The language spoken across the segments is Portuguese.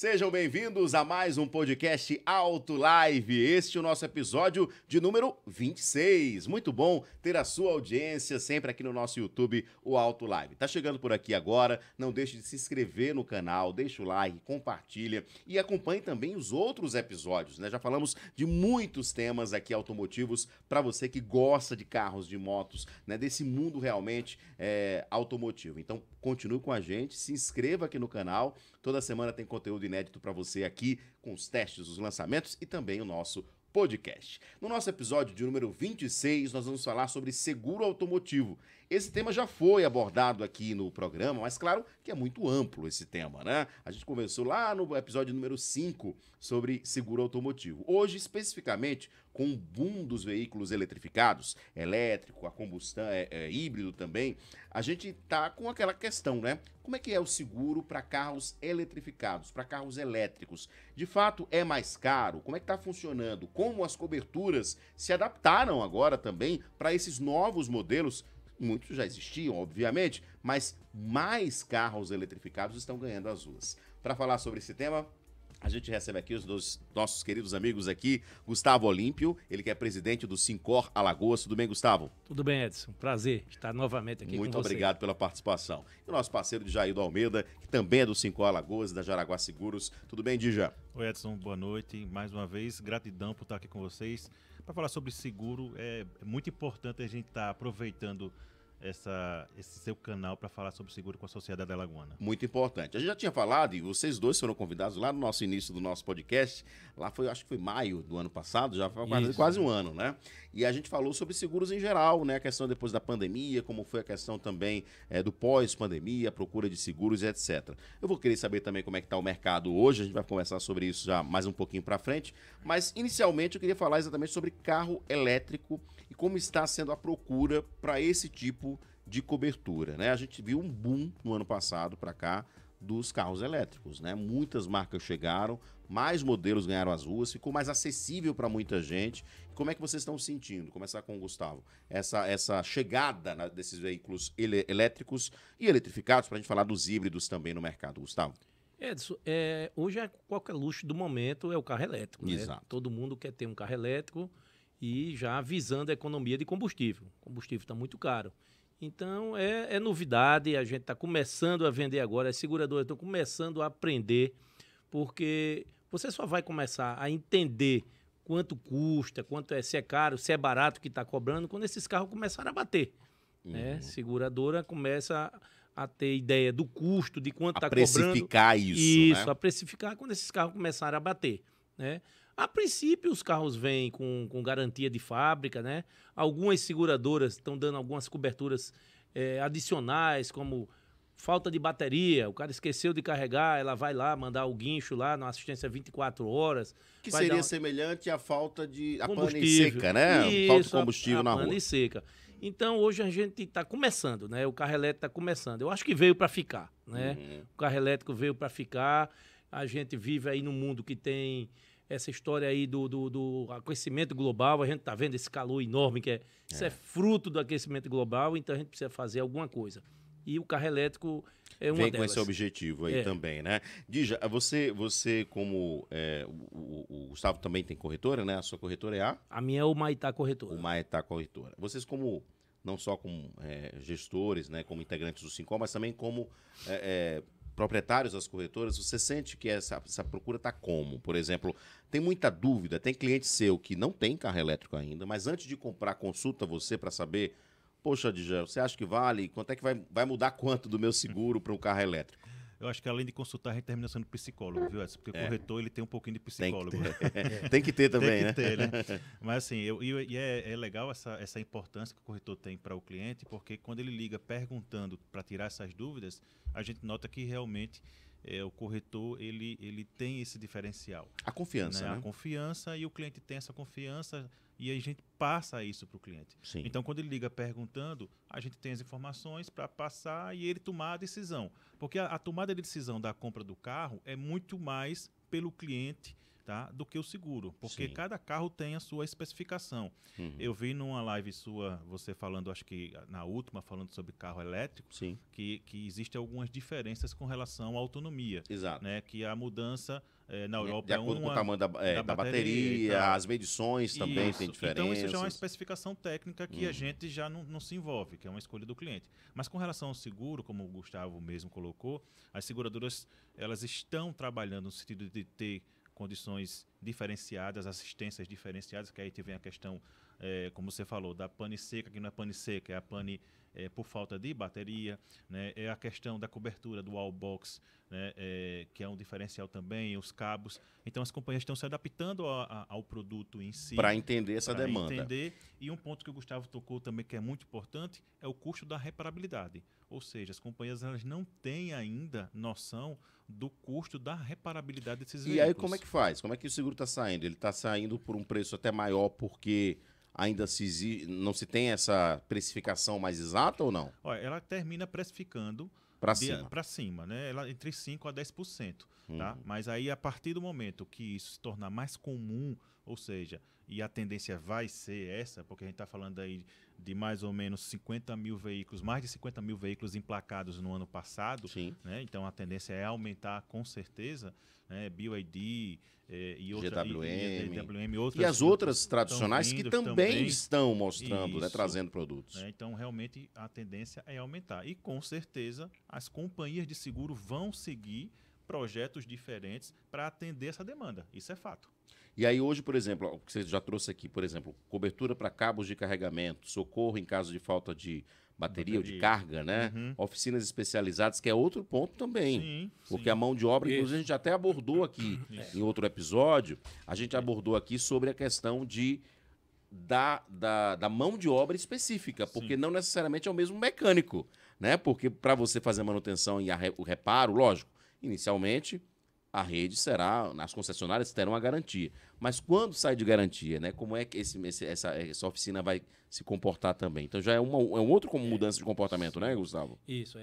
Sejam bem-vindos a mais um podcast Auto Live. Este é o nosso episódio de número 26. Muito bom ter a sua audiência sempre aqui no nosso YouTube, o Auto Live. Tá chegando por aqui agora, não deixe de se inscrever no canal, deixa o like, compartilha e acompanhe também os outros episódios, né? Já falamos de muitos temas aqui automotivos para você que gosta de carros, de motos, né? Desse mundo realmente automotivo. Então, continue com a gente, se inscreva aqui no canal. Toda semana tem conteúdo inédito para você aqui, com os testes, os lançamentos e também o nosso podcast. No nosso episódio de número 26, nós vamos falar sobre seguro automotivo. Esse tema já foi abordado aqui no programa, mas claro que é muito amplo esse tema, né? A gente conversou lá no episódio número 5 sobre seguro automotivo. Hoje, especificamente, com o boom dos veículos eletrificados, elétrico, a combustão, híbrido também, a gente tá com aquela questão, né? Como é que é o seguro para carros eletrificados, para carros elétricos? De fato, é mais caro? Como é que está funcionando? Como as coberturas se adaptaram agora também para esses novos modelos? Muitos já existiam, obviamente, mas mais carros eletrificados estão ganhando as ruas. Para falar sobre esse tema, a gente recebe aqui os nossos queridos amigos aqui, Gustavo Olímpio, ele que é presidente do Sincor Alagoas. Tudo bem, Gustavo? Tudo bem, Edson. Prazer estar novamente aqui com você. Muito obrigado pela participação. E o nosso parceiro Djaildo Almeida, que também é do Sincor Alagoas, da Jaraguá Seguros. Tudo bem, Dja? Oi, Edson, boa noite. Mais uma vez, gratidão por estar aqui com vocês. Para falar sobre seguro, é muito importante a gente estar aproveitando esse seu canal para falar sobre seguro com a sociedade alagoana. Muito importante. A gente já tinha falado, e vocês dois foram convidados lá no nosso início do nosso podcast, lá foi, acho que foi maio do ano passado, já foi quase um ano, né? E a gente falou sobre seguros em geral, né? A questão depois da pandemia, como foi a questão também do pós-pandemia, a procura de seguros e etc. Eu vou querer saber também como é que está o mercado hoje, a gente vai conversar sobre isso já mais um pouquinho para frente, mas inicialmente eu queria falar exatamente sobre carro elétrico e como está sendo a procura para esse tipo de cobertura, né? A gente viu um boom no ano passado para cá dos carros elétricos, né? Muitas marcas chegaram, mais modelos ganharam as ruas, ficou mais acessível para muita gente. Como é que vocês estão sentindo? Começar com o Gustavo. Essa chegada desses veículos elétricos e eletrificados, para a gente falar dos híbridos também no mercado. Gustavo. Edson, hoje qualquer luxo do momento é o carro elétrico, né? Exato. Todo mundo quer ter um carro elétrico e já visando a economia de combustível. O combustível está muito caro. Então, é novidade, a gente está começando a vender agora, as seguradoras estão começando a aprender, porque você só vai começar a entender quanto custa, se é caro, se é barato que está cobrando, quando esses carros começarem a bater. Né? Seguradora começa a ter ideia do custo, de quanto está cobrando. A precificar isso, Isso, né? a precificar quando esses carros começarem a bater. Né? A princípio, os carros vêm com garantia de fábrica, né? Algumas seguradoras estão dando algumas coberturas adicionais, como falta de bateria. O cara esqueceu de carregar, ela vai lá mandar o guincho lá na assistência 24 horas. Que seria semelhante à falta de pane seca, né? Isso, falta de combustível na rua. Pane seca. Então, hoje a gente está começando, né? O carro elétrico está começando. Eu acho que veio para ficar, né? O carro elétrico veio para ficar. A gente vive aí num mundo que tem essa história aí do aquecimento global. A gente está vendo esse calor enorme, isso é fruto do aquecimento global, então a gente precisa fazer alguma coisa. E o carro elétrico é uma delas. Vem com esse objetivo aí também, né? Dija, você como o Gustavo também tem corretora, né? A sua corretora é A minha é o Maitá Corretora. O Maitá Corretora. Vocês como, não só como gestores, né? Como integrantes do Sincor, mas também como proprietários das corretoras, você sente que essa procura está como? Por exemplo, tem muita dúvida, tem cliente seu que não tem carro elétrico ainda, mas antes de comprar, consulta você para saber, poxa, Dija, você acha que vale? Quanto é que vai mudar quanto do meu seguro para um carro elétrico? Eu acho que além de consultar, a gente termina sendo psicólogo, viu, Edson? Porque o corretor, ele tem um pouquinho de psicólogo. Tem que ter também, né? Tem que ter, né? Mas assim, é legal essa importância que o corretor tem para o cliente, porque quando ele liga perguntando para tirar essas dúvidas, a gente nota que realmente o corretor, ele tem esse diferencial. A confiança, né? A confiança, e o cliente tem essa confiança e a gente passa isso para o cliente. Sim. Então, quando ele liga perguntando, a gente tem as informações para passar e ele tomar a decisão. Porque a tomada de decisão da compra do carro é muito mais pelo cliente, tá, do que o seguro, porque Sim. cada carro tem a sua especificação. Eu vi numa live sua, você falando, acho que na última, falando sobre carro elétrico, Sim. que existem algumas diferenças com relação à autonomia, Exato. né, que a mudança na De Europa acordo com o uma tamanho da da bateria, e tal. as medições também tem diferenças. Então isso já é uma especificação técnica que a gente já não se envolve, que é uma escolha do cliente. Mas com relação ao seguro, como o Gustavo mesmo colocou, as seguradoras elas estão trabalhando no sentido de ter condições diferenciadas, assistências diferenciadas, que aí vem a questão, como você falou, da pane seca, que não é pane seca, é a pane por falta de bateria, né? É a questão da cobertura do wall box, né? Que é um diferencial também, os cabos. Então as companhias estão se adaptando ao produto em si. Para entender essa pra demanda. Entender. E um ponto que o Gustavo tocou também, que é muito importante, é o custo da reparabilidade. Ou seja, as companhias elas não têm ainda noção do custo da reparabilidade desses veículos. E aí como é que faz? Como é que o seguro está saindo? Ele está saindo por um preço até maior porque ainda não se tem essa precificação mais exata ou não? Olha, ela termina precificando Para cima. para cima, né? Ela entre 5% a 10%, tá? Mas aí a partir do momento que isso se tornar mais comum, ou seja, e a tendência vai ser essa, porque a gente está falando aí de mais ou menos 50 mil veículos, mais de 50 mil veículos emplacados no ano passado, Sim. né? Então a tendência é aumentar com certeza, né? BYD e GWM, outras, e as outras tradicionais que vindo também estão mostrando, né, Isso, trazendo produtos. né? Então, realmente, a tendência é aumentar. E, com certeza, as companhias de seguro vão seguir projetos diferentes para atender essa demanda. Isso é fato. E aí hoje, por exemplo, o que você já trouxe aqui, por exemplo, cobertura para cabos de carregamento, socorro em caso de falta de bateria ou de carga, né? Oficinas especializadas, que é outro ponto também. Sim, Porque sim. a mão de obra, inclusive, a gente até abordou aqui em outro episódio, a gente abordou aqui sobre a questão da mão de obra específica, porque não necessariamente é o mesmo mecânico, né? Porque para você fazer a manutenção e o reparo, lógico, inicialmente a rede será, nas concessionárias terão a garantia. Mas quando sai de garantia, né? Como é que essa oficina vai se comportar também? Então já é um outro como mudança de comportamento, né, Gustavo? Isso,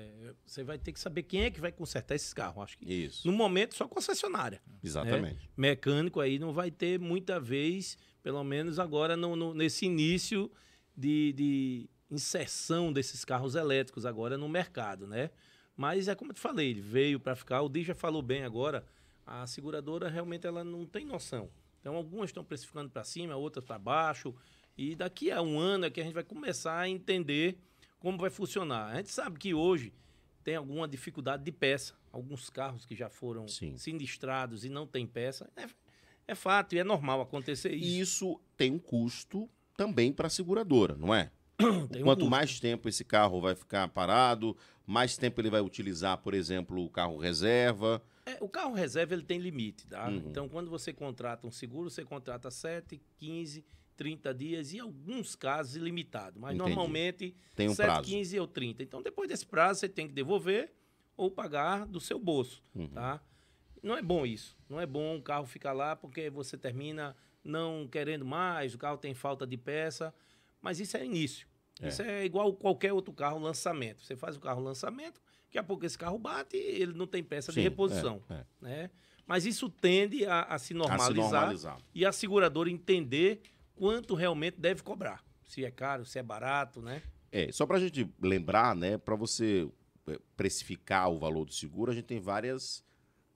você vai ter que saber quem é que vai consertar esses carros. Acho que Isso. no momento só concessionária. Exatamente. Mecânico aí não vai ter muita vez, pelo menos agora nesse início de inserção desses carros elétricos agora no mercado, né? Mas é como eu te falei, ele veio para ficar, o Di já falou bem agora, a seguradora realmente ela não tem noção. Então algumas estão precificando para cima, outras para baixo, e daqui a um ano é que a gente vai começar a entender como vai funcionar. A gente sabe que hoje tem alguma dificuldade de peça, alguns carros que já foram sinistrados e não tem peça, é fato e é normal acontecer isso. E isso tem um custo também para a seguradora, não é? Quanto mais tempo esse carro vai ficar parado, mais tempo ele vai utilizar, por exemplo, o carro reserva. O carro reserva ele tem limite, tá? Então, quando você contrata um seguro, você contrata 7, 15, 30 dias e, em alguns casos, ilimitado. Mas, normalmente, tem um 7, prazo. 15 ou 30. Então, depois desse prazo, você tem que devolver ou pagar do seu bolso, tá? Não é bom isso. Não é bom o carro ficar lá porque você termina não querendo mais, o carro tem falta de peça. Mas isso é início. Isso é igual qualquer outro carro lançamento. Você faz o carro lançamento, daqui a pouco esse carro bate e ele não tem peça de reposição. Né? Mas isso tende a se normalizar e a seguradora entender quanto realmente deve cobrar. Se é caro, se é barato, né? Só para a gente lembrar, né? Para você precificar o valor do seguro, a gente tem várias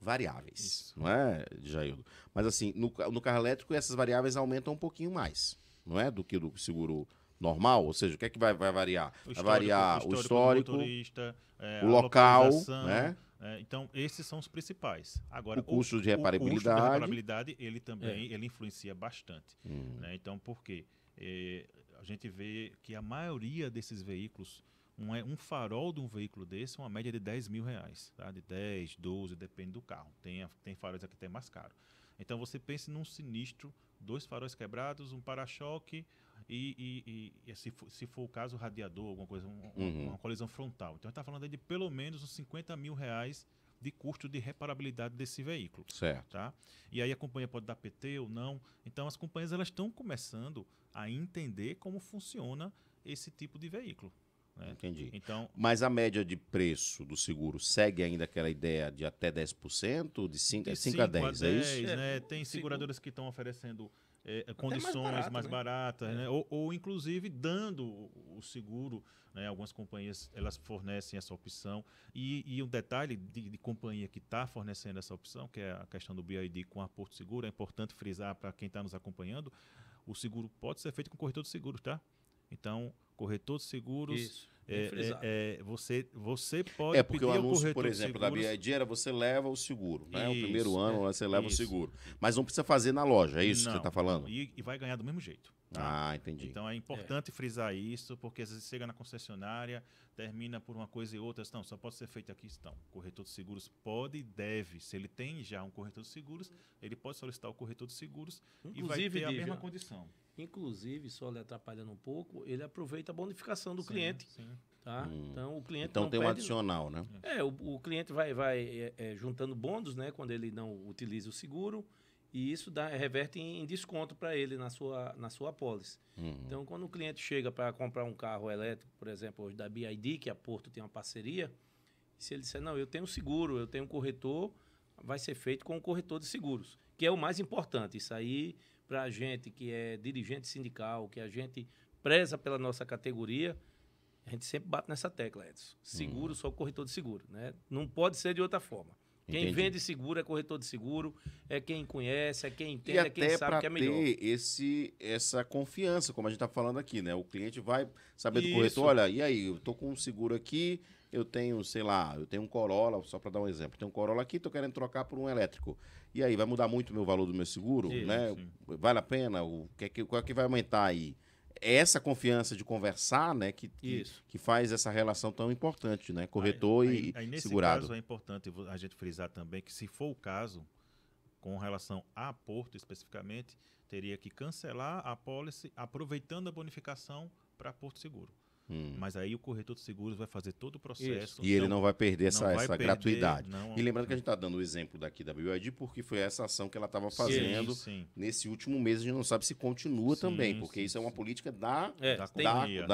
variáveis, isso. Não é, Jaildo? Mas assim, no carro elétrico essas variáveis aumentam um pouquinho mais, não é? Do que do seguro normal, ou seja, o que é que vai variar? Vai variar o histórico, do motorista, o local, né? Então, esses são os principais. Agora, o custo de reparabilidade. O custo de reparabilidade, ele também ele influencia bastante. Né? Então, por quê? A gente vê que a maioria desses veículos, um farol de um veículo desse, uma média de R$10.000, tá? De 10, 12, depende do carro. Tem faróis aqui que tem mais caro. Então, você pense num sinistro, 2 faróis quebrados, um para-choque e se for o caso, o radiador, alguma coisa, uma colisão frontal. Então, a gente está falando aí de pelo menos uns R$50.000 de custo de reparabilidade desse veículo. Certo. Tá? E aí a companhia pode dar PT ou não. Então, as companhias elas estão começando a entender como funciona esse tipo de veículo. né? Entendi. Então, Mas a média de preço do seguro segue ainda aquela ideia de até 10%, de 5 de 5 a 10, é isso? né? É, Tem o seguradoras que estão oferecendo mais condições barato, mais né? baratas, né? Ou inclusive dando o seguro, né? Algumas companhias elas fornecem essa opção e um detalhe de companhia que está fornecendo essa opção, que é a questão do BID com a Porto Seguro, é importante frisar para quem está nos acompanhando, o seguro pode ser feito com corretor de seguros, tá? Então, corretor de seguros, Isso, bem frisado. É você pode porque o pedir ao anúncio, corretor por de exemplo, da seguros. BID era você leva o seguro, né? O primeiro Isso, ano você leva o isso. seguro. Mas não precisa fazer na loja, é isso que você Não, está falando? não. E vai ganhar do mesmo jeito. Tá? Ah, entendi. Então é importante frisar isso, porque às vezes chega na concessionária, termina por uma coisa e outra, não, só pode ser feito aqui, então. O corretor de seguros pode e deve, se ele tem já um corretor de seguros, ele pode solicitar o corretor de seguros e vai ter a Dívida. mesma condição. Inclusive, só lhe atrapalhando um pouco, ele aproveita a bonificação do Sim, cliente. sim. Tá? Então, o cliente Então não tem um perde... adicional, né? O cliente vai juntando bônus, né, quando ele não utiliza o seguro, e isso reverte em desconto para ele na sua apólice. Então, quando o cliente chega para comprar um carro elétrico, por exemplo, hoje da BID, que a Porto tem uma parceria, se ele disser, não, eu tenho seguro, eu tenho um corretor, vai ser feito com o corretor de seguros, que é o mais importante. Isso aí, para a gente que é dirigente sindical, que a gente preza pela nossa categoria, a gente sempre bate nessa tecla, Edson. Seguro, só o corretor de seguro, né? Não pode ser de outra forma. Quem Entendi. vende seguro é corretor de seguro, é quem conhece, é quem entende, E é quem até sabe para que é melhor. ter essa confiança, como a gente está falando aqui, né? O cliente vai saber do Isso. corretor, olha, e aí, eu tô com um seguro aqui, eu tenho, sei lá, eu tenho um Corolla, só para dar um exemplo, tenho um Corolla aqui, tô querendo trocar por um elétrico. E aí, vai mudar muito o meu valor do meu seguro, Isso, né? sim. Vale a pena? Qual é que vai aumentar aí? É essa confiança de conversar, né, que faz essa relação tão importante, né? Corretor e aí, nesse segurado. caso, é importante a gente frisar também que, se for o caso, com relação a Porto especificamente, teria que cancelar a apólice aproveitando a bonificação para Porto Seguro. Mas aí o corretor de seguros vai fazer todo o processo. E ele não vai perder essa perder, gratuidade. não. E lembrando que a gente está dando o exemplo daqui da BYD porque foi essa ação que ela estava fazendo Sim. nesse último mês. A gente não sabe se continua também, porque sim, isso é uma política da companhia.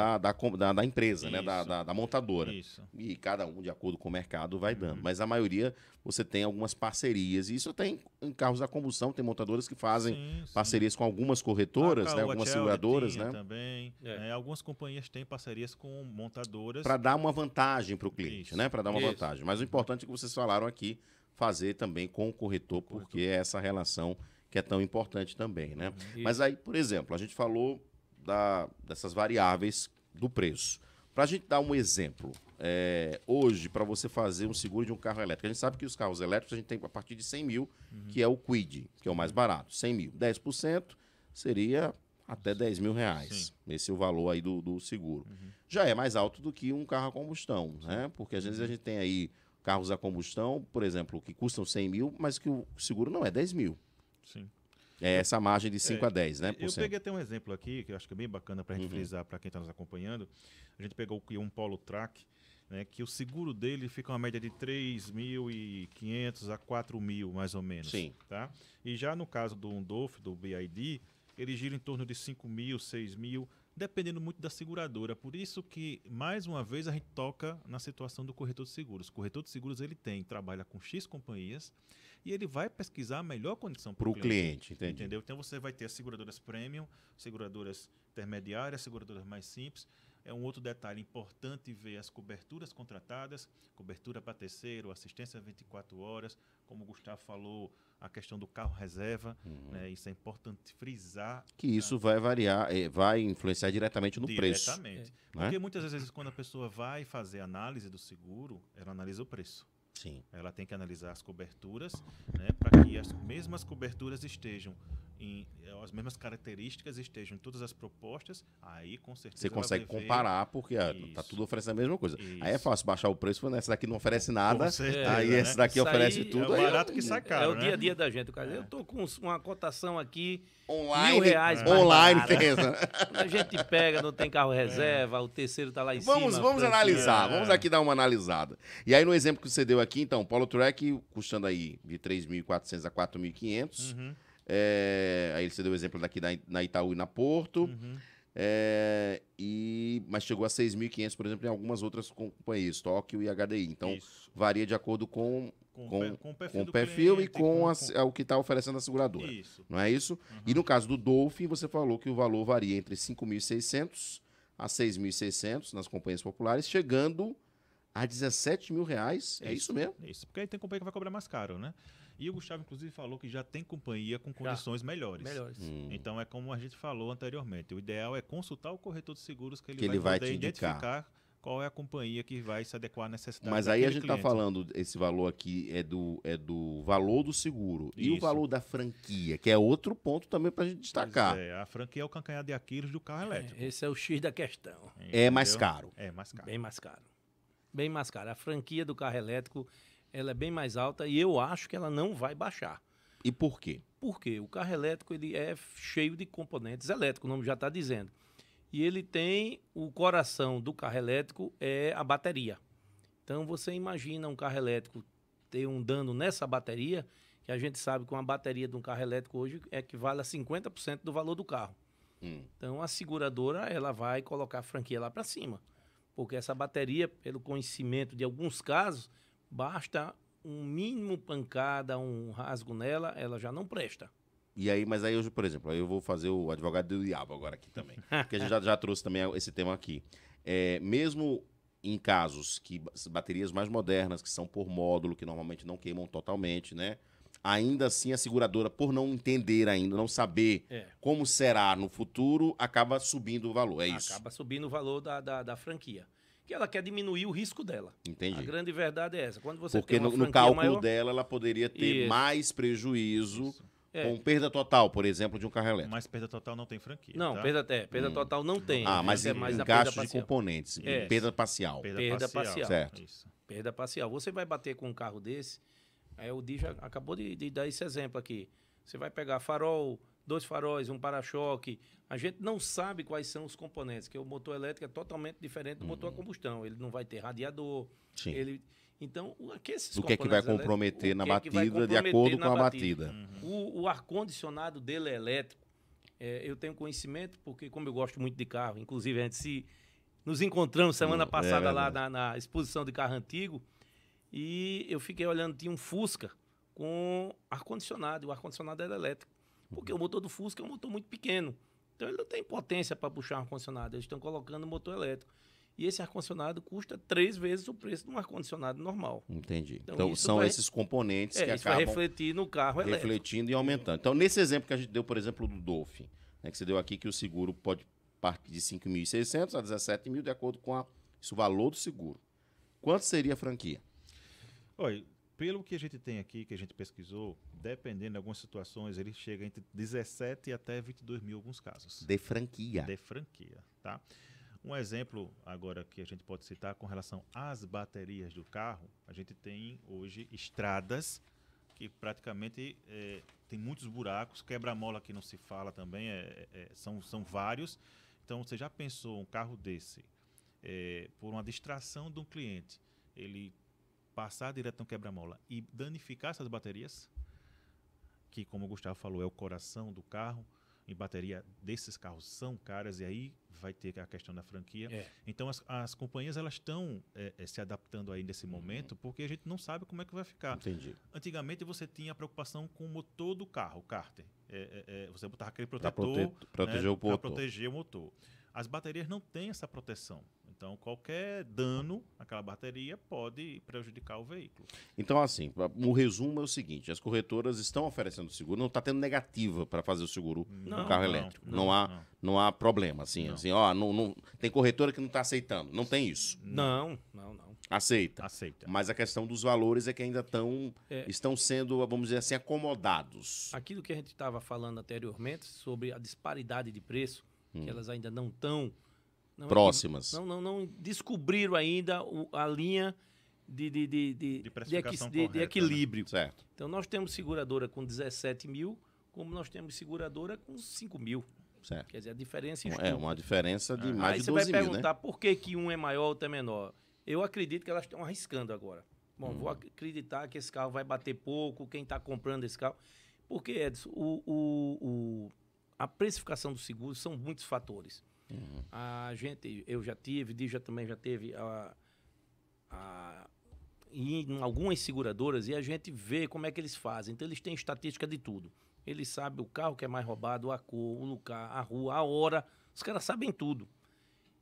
da empresa, né? Isso. da montadora. Isso. E cada um, de acordo com o mercado, vai dando. Mas a maioria, você tem algumas parcerias. E isso tem em carros a combustão, tem montadoras que fazem parcerias com algumas corretoras, né? Algumas seguradoras, né? Também. Algumas companhias têm parcerias com montadoras. Para dar uma vantagem para o cliente, Isso. né? Para dar uma vantagem. Mas o importante é que vocês falaram aqui, fazer também com o corretor, porque é essa relação que é tão importante também, né? Mas aí, por exemplo, a gente falou dessas variáveis do preço. Para a gente dar um exemplo, hoje, para você fazer um seguro de um carro elétrico, a gente sabe que os carros elétricos a gente tem a partir de 100 mil, que é o Quid, que é o mais barato, 100 mil. 10% seria até 10 mil reais. Esse é o valor aí do seguro. Já é mais alto do que um carro a combustão, né? Porque às vezes a gente tem aí carros a combustão, por exemplo, que custam 100 mil, mas que o seguro não é 10 mil. Sim. É essa margem de 5 a 10, né? Eu peguei até um exemplo aqui, que eu acho que é bem bacana para a gente frisar para quem está nos acompanhando. A gente pegou um Polo Track, né, que o seguro dele fica uma média de 3.500 a 4.000, mais ou menos. Sim. Tá? E já no caso do Undolf, do BID, ele gira em torno de 5.000, 6.000, dependendo muito da seguradora. Por isso que, mais uma vez, a gente toca na situação do corretor de seguros. O corretor de seguros ele trabalha com X companhias e ele vai pesquisar a melhor condição para o cliente. Entendeu? Então você vai ter as seguradoras premium, seguradoras intermediárias, seguradoras mais simples. É um outro detalhe importante ver as coberturas contratadas, cobertura para terceiro, assistência 24 horas, como o Gustavo falou, a questão do carro reserva, né, isso é importante frisar. Que isso vai variar, vai influenciar diretamente no preço. Diretamente. Porque muitas vezes quando a pessoa vai fazer análise do seguro, ela analisa o preço. Sim. Ela tem que analisar as coberturas, né, para que as mesmas coberturas estejam as mesmas características estejam em todas as propostas, aí com certeza você consegue comparar, porque está tudo oferecendo a mesma coisa. Isso. Aí é fácil baixar o preço, quando essa daqui não oferece nada, aí esse daqui oferece tudo. É barato que sai caro, é o dia a dia da gente. Eu estou com uma cotação aqui, online, R$1.000 online tem essa. A gente pega, não tem carro reserva, o terceiro está lá em cima. Vamos analisar, vamos aqui dar uma analisada. E aí no exemplo que você deu aqui, então, Polo Track custando aí de 3.400 a 4.500. Aí você deu o exemplo daqui na Itaú e na Porto. Mas chegou a 6.500, por exemplo, em algumas outras companhias, Tóquio e HDI. Então, Isso. varia de acordo com Com o perfil cliente, e com o que está oferecendo a seguradora. Isso. Não é isso? E no caso do Dolphin, você falou que o valor varia entre 5.600 a 6.600 nas companhias populares, chegando a 17 mil reais. É isso mesmo? Isso, porque aí tem companhia que vai cobrar mais caro, né? E o Gustavo, inclusive, falou que já tem companhia com condições melhores. Então, é como a gente falou anteriormente. O ideal é consultar o corretor de seguros que ele vai poder te identificar qual é a companhia que vai se adequar à necessidade Mas aí a gente cliente. está falando, esse valor aqui é do valor do seguro. E o valor da franquia, que é outro ponto também para a gente destacar. A franquia é o calcanhar de Aquiles do carro elétrico. Esse é o X da questão. É mais caro. É mais caro. Bem mais caro. Bem mais caro. A franquia do carro elétrico ela é bem mais alta e eu acho que ela não vai baixar. E por quê? Porque o carro elétrico ele é cheio de componentes elétricos, o nome já está dizendo. E ele tem o coração do carro elétrico é a bateria. Então você imagina um carro elétrico ter um dano nessa bateria, que a gente sabe que uma bateria de um carro elétrico hoje equivale a 50% do valor do carro. Então a seguradora ela vai colocar a franquia lá para cima. Porque essa bateria, pelo conhecimento de alguns casos, basta um mínimo pancada, um rasgo nela, ela já não presta. E aí, mas aí hoje, por exemplo, aí eu vou fazer o advogado do diabo agora aqui também. Porque a gente já trouxe também esse tema aqui. Mesmo em casos que baterias mais modernas, que são por módulo, que normalmente não queimam totalmente, né? Ainda assim, a seguradora, por não entender ainda, não saber como será no futuro, acaba subindo o valor, é isso? Acaba subindo o valor da franquia. Que ela quer diminuir o risco dela. Entendi. A grande verdade é essa. Quando você Porque tem uma no franquia cálculo maior, dela, ela poderia ter mais prejuízo com É. perda total, por exemplo, de um carro elétrico. Mas perda total não tem franquia. Não, tá? perda total não tem. Mas é mais a gasto perda de parcial. componentes, perda parcial. Perda parcial. Certo. Isso. Perda parcial. Você vai bater com um carro desse, aí o Di já acabou de dar esse exemplo aqui. Você vai pegar farol, 2 faróis, um para-choque. A gente não sabe quais são os componentes, que o motor elétrico é totalmente diferente do motor a combustão. Ele não vai ter radiador. Sim. Então, esses O que é que vai comprometer na batida de acordo com a batida? O ar-condicionado dele é elétrico. Eu tenho conhecimento, porque como eu gosto muito de carro, inclusive a gente nos encontramos semana passada lá na exposição de carro antigo, e eu fiquei olhando, tinha um Fusca com ar-condicionado, e o ar-condicionado era elétrico. Porque o motor do Fusca é um motor muito pequeno. Então ele não tem potência para puxar um ar-condicionado. Eles estão colocando motor elétrico. E esse ar-condicionado custa 3 vezes o preço de um ar-condicionado normal. Entendi. Então são esses componentes que isso acabam vai refletir no carro elétrico. refletindo e aumentando. Então, nesse exemplo que a gente deu, por exemplo, do Dolphin, né, que você deu aqui que o seguro pode partir de 5.600 a 17 mil, de acordo com o valor do seguro. Quanto seria a franquia? Olha, pelo que a gente tem aqui, que a gente pesquisou, dependendo de algumas situações, ele chega entre 17 até 22 mil em alguns casos. De franquia. De franquia, tá? Um exemplo agora que a gente pode citar com relação às baterias do carro, a gente tem hoje estradas que praticamente tem muitos buracos, quebra-mola que não se fala também, são vários. Então, você já pensou um carro desse, por uma distração de um cliente, ele passar direto no quebra-mola e danificar essas baterias, que, como o Gustavo falou, é o coração do carro, e bateria desses carros são caras, e aí vai ter a questão da franquia. Então, as companhias elas estão se adaptando aí nesse momento, porque a gente não sabe como é que vai ficar. Entendi. Antigamente, você tinha a preocupação com o motor do carro, o cárter. Você botava aquele protetor Para proteger o motor. Para proteger o motor. As baterias não têm essa proteção. Então, qualquer dano naquela bateria pode prejudicar o veículo. Então, assim, o resumo é o seguinte: as corretoras estão oferecendo seguro, não está tendo negativa para fazer o seguro no carro elétrico. Não há problema, assim, tem corretora que não está aceitando. Não tem isso. Não. Aceita. Aceita. Mas a questão dos valores é que ainda estão sendo, vamos dizer assim, acomodados. Aquilo que a gente estava falando anteriormente sobre a disparidade de preço, que elas ainda não estão próximas. Não descobriram ainda a linha de equilíbrio. Certo. Então, nós temos seguradora com 17 mil, como nós temos seguradora com 5 mil. Certo. Quer dizer, a diferença É uma diferença de mais aí de 12 mil. Aí você vai perguntar por que um é maior, outro é menor. Eu acredito que elas estão arriscando agora. Bom, vou acreditar que esse carro vai bater pouco, quem está comprando esse carro. Porque, Edson, a precificação do seguro são muitos fatores. Eu já tive, Dija também já teve em algumas seguradoras, e a gente vê como é que eles fazem. Então, eles têm estatística de tudo. Eles sabem o carro que é mais roubado, a cor, o lugar, a rua, a hora. Os caras sabem tudo.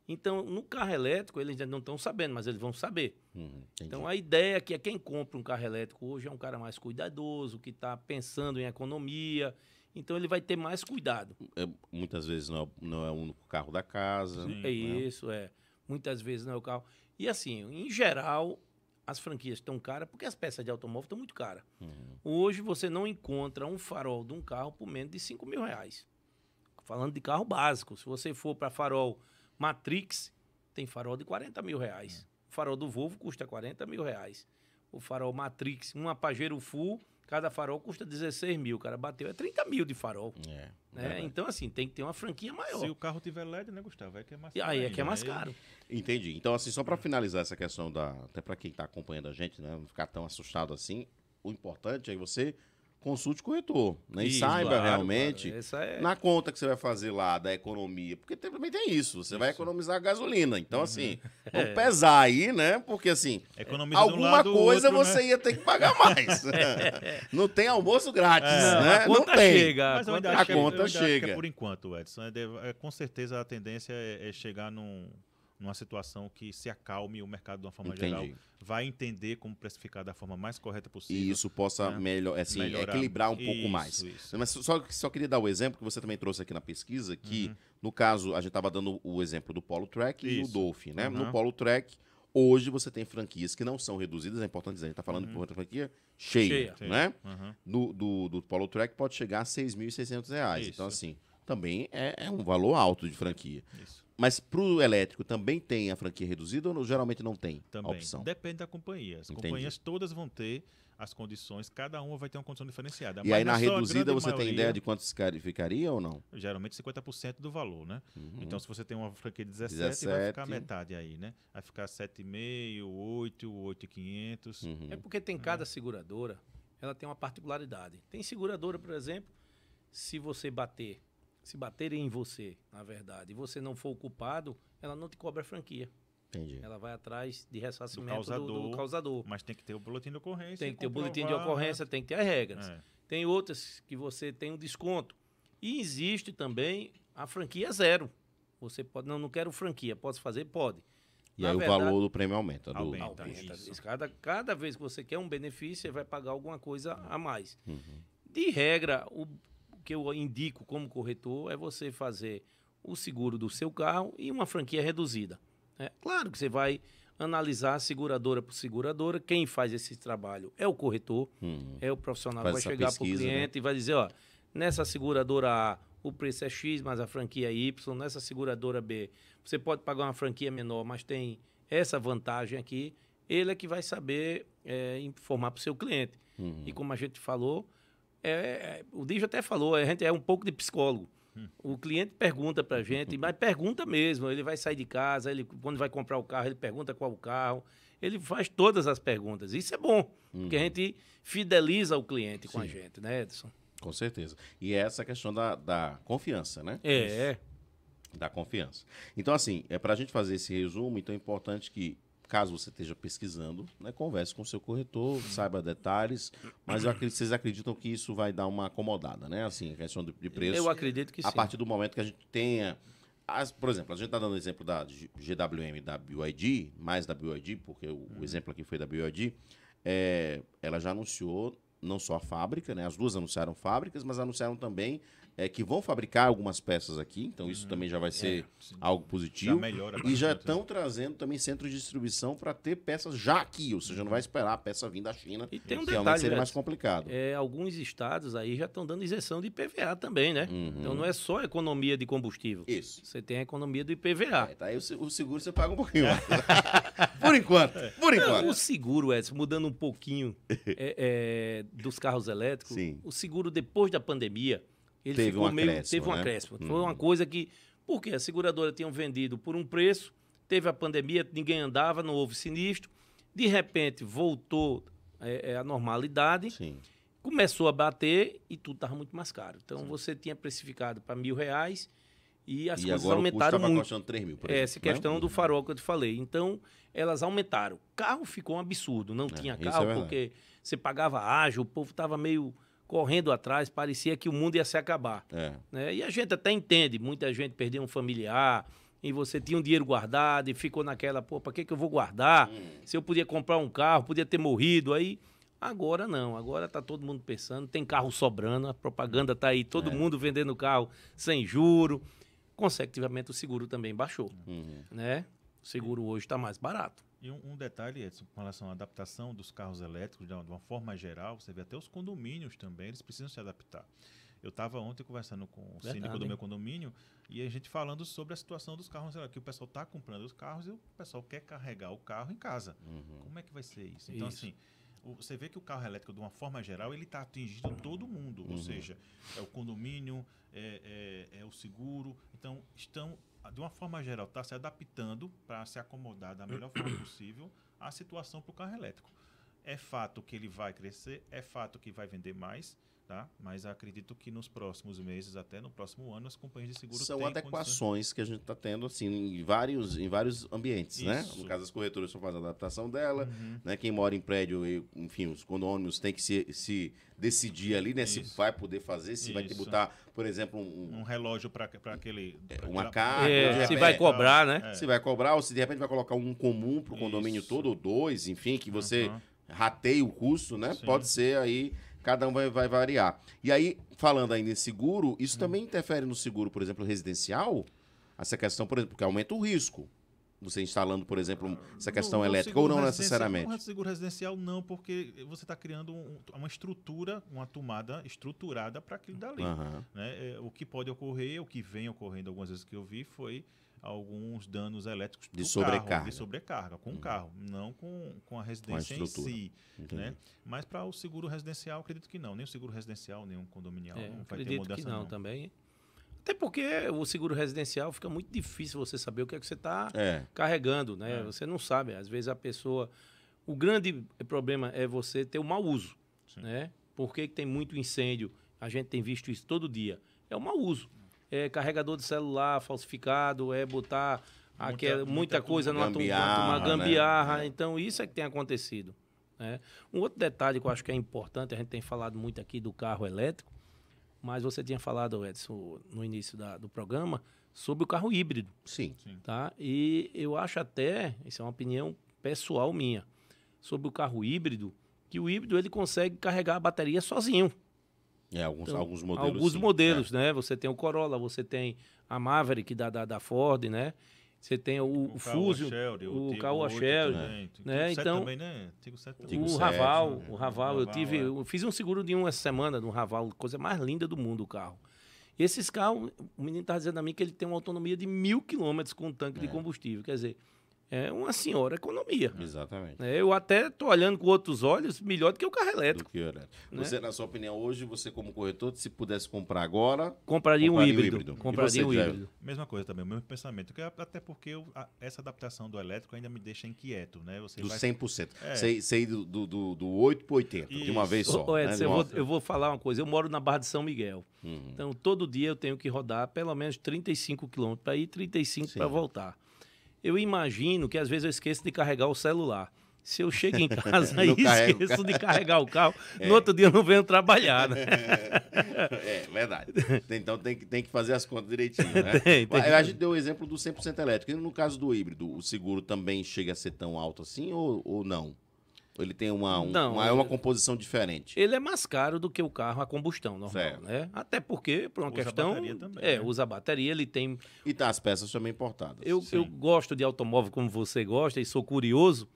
Então, no carro elétrico, eles ainda não estão sabendo, mas eles vão saber. Então, a ideia é que quem compra um carro elétrico hoje é um cara mais cuidadoso, que está pensando em economia. Então, ele vai ter mais cuidado. Muitas vezes não é o único carro da casa. Sim. É isso, é. Muitas vezes não é o carro. E assim, em geral, as franquias estão caras porque as peças de automóvel estão muito caras. Hoje, você não encontra um farol de um carro por menos de R$ 5.000. Falando de carro básico. Se você for para farol Matrix, tem farol de R$ 40.000. O farol do Volvo custa R$ 40.000. O farol Matrix, uma Pajero Full, cada farol custa 16 mil. O cara bateu, é 30 mil de farol. Né? Então, assim, tem que ter uma franquia maior. Se o carro tiver LED, né, Gustavo? É que é mais caro. Aí é que é mais caro. Entendi. Então, assim, só para finalizar essa questão até para quem está acompanhando a gente, né, não ficar tão assustado assim, o importante é você consulte o corretor, né? E saiba realmente na conta que você vai fazer lá da economia, porque também tem isso, você vai economizar gasolina. Então, assim, vamos pesar aí, né? Porque, assim, alguma coisa você ia ter que pagar mais. Não tem almoço grátis, né? A conta chega. Mas eu a conta chega. Que é por enquanto, Edson. Com certeza a tendência é chegar numa situação que se acalme o mercado de uma forma geral, vai entender como precificar da forma mais correta possível. E isso possa melhorar, equilibrar um pouco mais. Isso. Mas só queria dar o exemplo que você também trouxe aqui na pesquisa, que no caso, a gente estava dando o exemplo do Polo Track e o Dolphin, né? No Polo Track, hoje você tem franquias que não são reduzidas, é importante dizer, a gente está falando de franquia cheia. Né? Do Polo Track pode chegar a R$ 6.600. Então, assim, também é um valor alto de franquia. Isso. Mas para o elétrico também tem a franquia reduzida ou geralmente não tem a opção? Depende da companhia. As companhias todas vão ter as condições, cada uma vai ter uma condição diferenciada. E aí na reduzida você tem ideia de quanto ficaria ou não? Geralmente 50% do valor, né? Então se você tem uma franquia de 17, vai ficar metade aí, né? Vai ficar 7,5, 8, 8,500. É porque tem cada seguradora, ela tem uma particularidade. Tem seguradora, por exemplo, se baterem em você, na verdade, e você não for o culpado, ela não te cobra franquia. Entendi. Ela vai atrás de ressarcimento do causador. Mas tem que ter o boletim de ocorrência. Tem que ter o boletim de ocorrência, tem que ter as regras. Tem outras que você tem um desconto. E existe também a franquia zero. Você pode, não quero franquia, posso fazer? Pode. E aí o valor do prêmio aumenta. Aumenta. Cada vez que você quer um benefício, você vai pagar alguma coisa a mais. De regra, o que eu indico como corretor é você fazer o seguro do seu carro e uma franquia reduzida. Claro que você vai analisar seguradora por seguradora. Quem faz esse trabalho é o corretor, é o profissional que vai chegar para o cliente, né? E vai dizer, ó, nessa seguradora A o preço é X, mas a franquia é Y. Nessa seguradora B você pode pagar uma franquia menor, mas tem essa vantagem aqui. Ele é que vai saber informar para o seu cliente. E como a gente falou, o Dija até falou, a gente é um pouco de psicólogo. O cliente pergunta para a gente, mas pergunta mesmo. Ele vai sair de casa, quando vai comprar o carro, ele pergunta qual o carro. Ele faz todas as perguntas. Isso é bom, porque a gente fideliza o cliente com a gente, né, Edson? Com certeza. E é essa questão da confiança, né? Da confiança. Então, assim, para a gente fazer esse resumo, então é importante que, caso você esteja pesquisando, né, converse com o seu corretor, saiba detalhes, mas vocês acreditam que isso vai dar uma acomodada, né? Assim, a questão de preço. Eu acredito que sim. A partir do momento que a gente tenha... por exemplo, a gente está dando o exemplo da GWM da BYD, mais da BYD, porque o exemplo aqui foi da BYD, ela já anunciou não só a fábrica, né? As duas anunciaram fábricas, mas anunciaram também que vão fabricar algumas peças aqui, então isso também já vai ser algo positivo. Já melhora bastante, e já estão trazendo também centros de distribuição para ter peças já aqui, ou seja, não vai esperar a peça vir da China, e tem um que detalhe, realmente seria mais complicado. Alguns estados aí já estão dando isenção de IPVA também, né? Então não é só economia de combustível. Isso. Você tem a economia do IPVA. Tá aí o seguro você paga um pouquinho. Por enquanto. O seguro, Edson, mudando um pouquinho dos carros elétricos, o seguro depois da pandemia, ele teve um acréscimo. Foi uma coisa que... Porque a seguradora tinha vendido por um preço, teve a pandemia, ninguém andava, não houve sinistro. De repente, voltou à normalidade, começou a bater e tudo estava muito mais caro. Então, você tinha precificado para R$ 1.000 E as E coisas agora aumentaram o custo estava muito. custando 3 mil, por exemplo, Essa questão do farol que eu te falei. Então, elas aumentaram. Carro ficou um absurdo. Não tinha isso carro é verdade. porque você pagava ágil, o povo estava meio correndo atrás, parecia que o mundo ia se acabar. Né? E a gente até entende, muita gente perdeu um familiar, e você tinha um dinheiro guardado e ficou naquela, pô, para que eu vou guardar? Se eu podia comprar um carro, podia ter morrido, aí... Agora não, agora tá todo mundo pensando, tem carro sobrando, a propaganda tá aí, todo mundo vendendo carro sem juro. Consecutivamente o seguro também baixou, né? O seguro hoje está mais barato. E um detalhe, Edson, com relação à adaptação dos carros elétricos, de uma forma geral, você vê até os condomínios também, eles precisam se adaptar. Eu estava ontem conversando com o síndico do meu condomínio e a gente falando sobre a situação dos carros elétricos, que o pessoal está comprando os carros e o pessoal quer carregar o carro em casa. Como é que vai ser isso? Então, assim, você vê que o carro elétrico, de uma forma geral, ele está atingindo todo mundo. Ou seja, é o condomínio, é o seguro. Então, estão, de uma forma geral, está se adaptando para se acomodar da melhor forma possível à situação para o carro elétrico. É fato que ele vai crescer, é fato que vai vender mais, tá? Mas acredito que nos próximos meses, até no próximo ano, as companhias de seguro São têm adequações que a gente está tendo assim, em vários ambientes, né? No caso, as corretoras estão fazendo a adaptação dela, né? Quem mora em prédio, enfim, os condôminos têm que se decidir ali, né? Se vai poder fazer, se vai ter que botar, por exemplo, um relógio para aquele... uma carga. Se vai cobrar, né? Se vai cobrar, ou se de repente vai colocar um comum para o condomínio todo, ou dois, enfim, que você rateie o custo, né? Sim. Pode ser aí... Cada um vai variar. E aí, falando ainda em seguro, isso também interfere no seguro, por exemplo, residencial? Essa questão, por exemplo, porque aumenta o risco. Você instalando, por exemplo, essa questão elétrica, ou não necessariamente? No seguro residencial, não, porque você está criando uma estrutura, uma tomada estruturada para aquilo dali. Né? O que pode ocorrer, o que vem ocorrendo algumas vezes que eu vi, foi alguns danos elétricos de sobrecarga. Carro, de sobrecarga, com o carro, não com a residência em si. Né? Mas para o seguro residencial, acredito que não. Nem o seguro residencial, nem o condominial não vai ter mudança, que não também. Até porque o seguro residencial fica muito difícil você saber o que é que você está carregando, né? Você não sabe. Às vezes a pessoa... O grande problema é você ter o mau uso, né? Por que tem muito incêndio? A gente tem visto isso todo dia. É o mau uso. É carregador de celular falsificado, é botar muita coisa numa gambiarra. Né? Então, isso é que tem acontecido. Né? Um outro detalhe que eu acho que é importante, a gente tem falado muito aqui do carro elétrico, mas você tinha falado, Edson, no início do programa, sobre o carro híbrido. Sim. Tá? E eu acho até, isso é uma opinião pessoal minha, sobre o carro híbrido, que o híbrido ele consegue carregar a bateria sozinho. Alguns modelos. Alguns modelos, né? Você tem o Corolla, você tem a Maverick da Ford, né? Você tem o Fusion, o Caoa Shelby, né? Então, também, né? O Raval, eu fiz um seguro de uma semana no Raval, coisa mais linda do mundo o carro. E esses carros, o menino está dizendo a mim que ele tem uma autonomia de 1.000 quilômetros com um tanque de combustível, quer dizer, é uma senhora economia. Exatamente. Eu até estou olhando com outros olhos, melhor do que o carro elétrico. Você, na sua opinião, hoje, você como corretor, se pudesse comprar agora... Compraria um híbrido. Compraria um híbrido. Mesma coisa também, o mesmo pensamento. Até porque essa adaptação do elétrico ainda me deixa inquieto, né? Você do 100%. Você ir do 8 para 80, de uma vez só. Edson, eu vou falar uma coisa. Eu moro na Barra de São Miguel. Então, todo dia eu tenho que rodar pelo menos 35 quilômetros para ir e 35 para voltar. Eu imagino que às vezes eu esqueço de carregar o celular. Se eu chego em casa e esqueço de carregar o carro, no outro dia eu não venho trabalhar, né? Verdade. Então tem que fazer as contas direitinho, né? A gente deu o exemplo do 100% elétrico. E no caso do híbrido, o seguro também chega a ser tão alto assim ou não? Ele tem uma composição diferente? Ele é mais caro do que o carro a combustão normal, né? Até porque, por uma questão... Usa bateria também. Usa bateria, ele tem... E tá as peças também importadas. Eu gosto de automóvel como você gosta e sou curioso.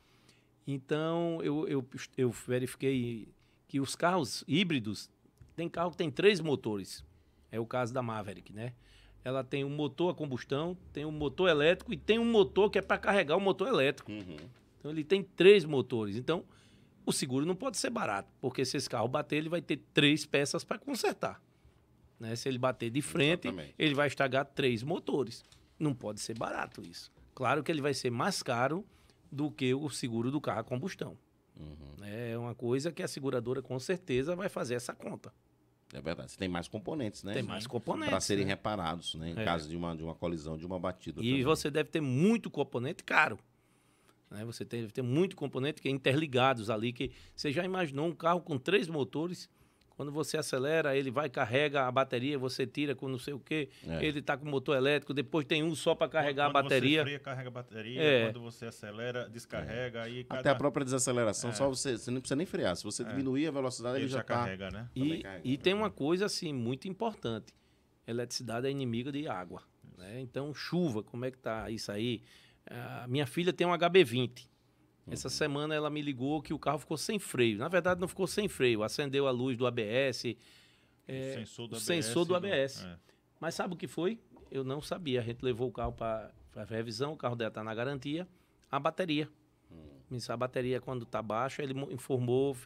Então, eu verifiquei que os carros híbridos, tem carro que tem 3 motores. É o caso da Maverick, né? Ela tem um motor a combustão, tem um motor elétrico e tem um motor que é para carregar o motor elétrico. Então, ele tem 3 motores. Então, o seguro não pode ser barato, porque se esse carro bater, ele vai ter 3 peças para consertar. Né? Se ele bater de frente, ele vai estragar 3 motores. Não pode ser barato isso. Claro que ele vai ser mais caro do que o seguro do carro a combustão. É uma coisa que a seguradora, com certeza, vai fazer essa conta. É verdade. Você tem mais componentes, né? Tem mais componentes. Para serem né? reparados, né? Em caso de uma colisão, de uma batida. E também. você deve ter muito componente caro. Né? Você deve ter muito componente que é interligados ali. Que você já imaginou um carro com 3 motores? Quando você acelera, ele vai, carrega a bateria, você tira com não sei o quê. Ele está com motor elétrico, depois tem um só para carregar a bateria. Quando você freia, carrega a bateria. Quando você acelera, descarrega. Aí Até a própria desaceleração, só você não precisa nem frear. Se você diminuir a velocidade, ele já carrega, né? E tem uma coisa assim muito importante. Eletricidade é inimiga de água. Né? Então, chuva, como é que tá isso aí? A minha filha tem um HB20. Essa semana ela me ligou que o carro ficou sem freio. Na verdade, não ficou sem freio. Acendeu a luz do ABS. O sensor do ABS. Mas sabe o que foi? Eu não sabia. A gente levou o carro para revisão. O carro dela está na garantia. A bateria. A bateria, quando está baixa, ele informou,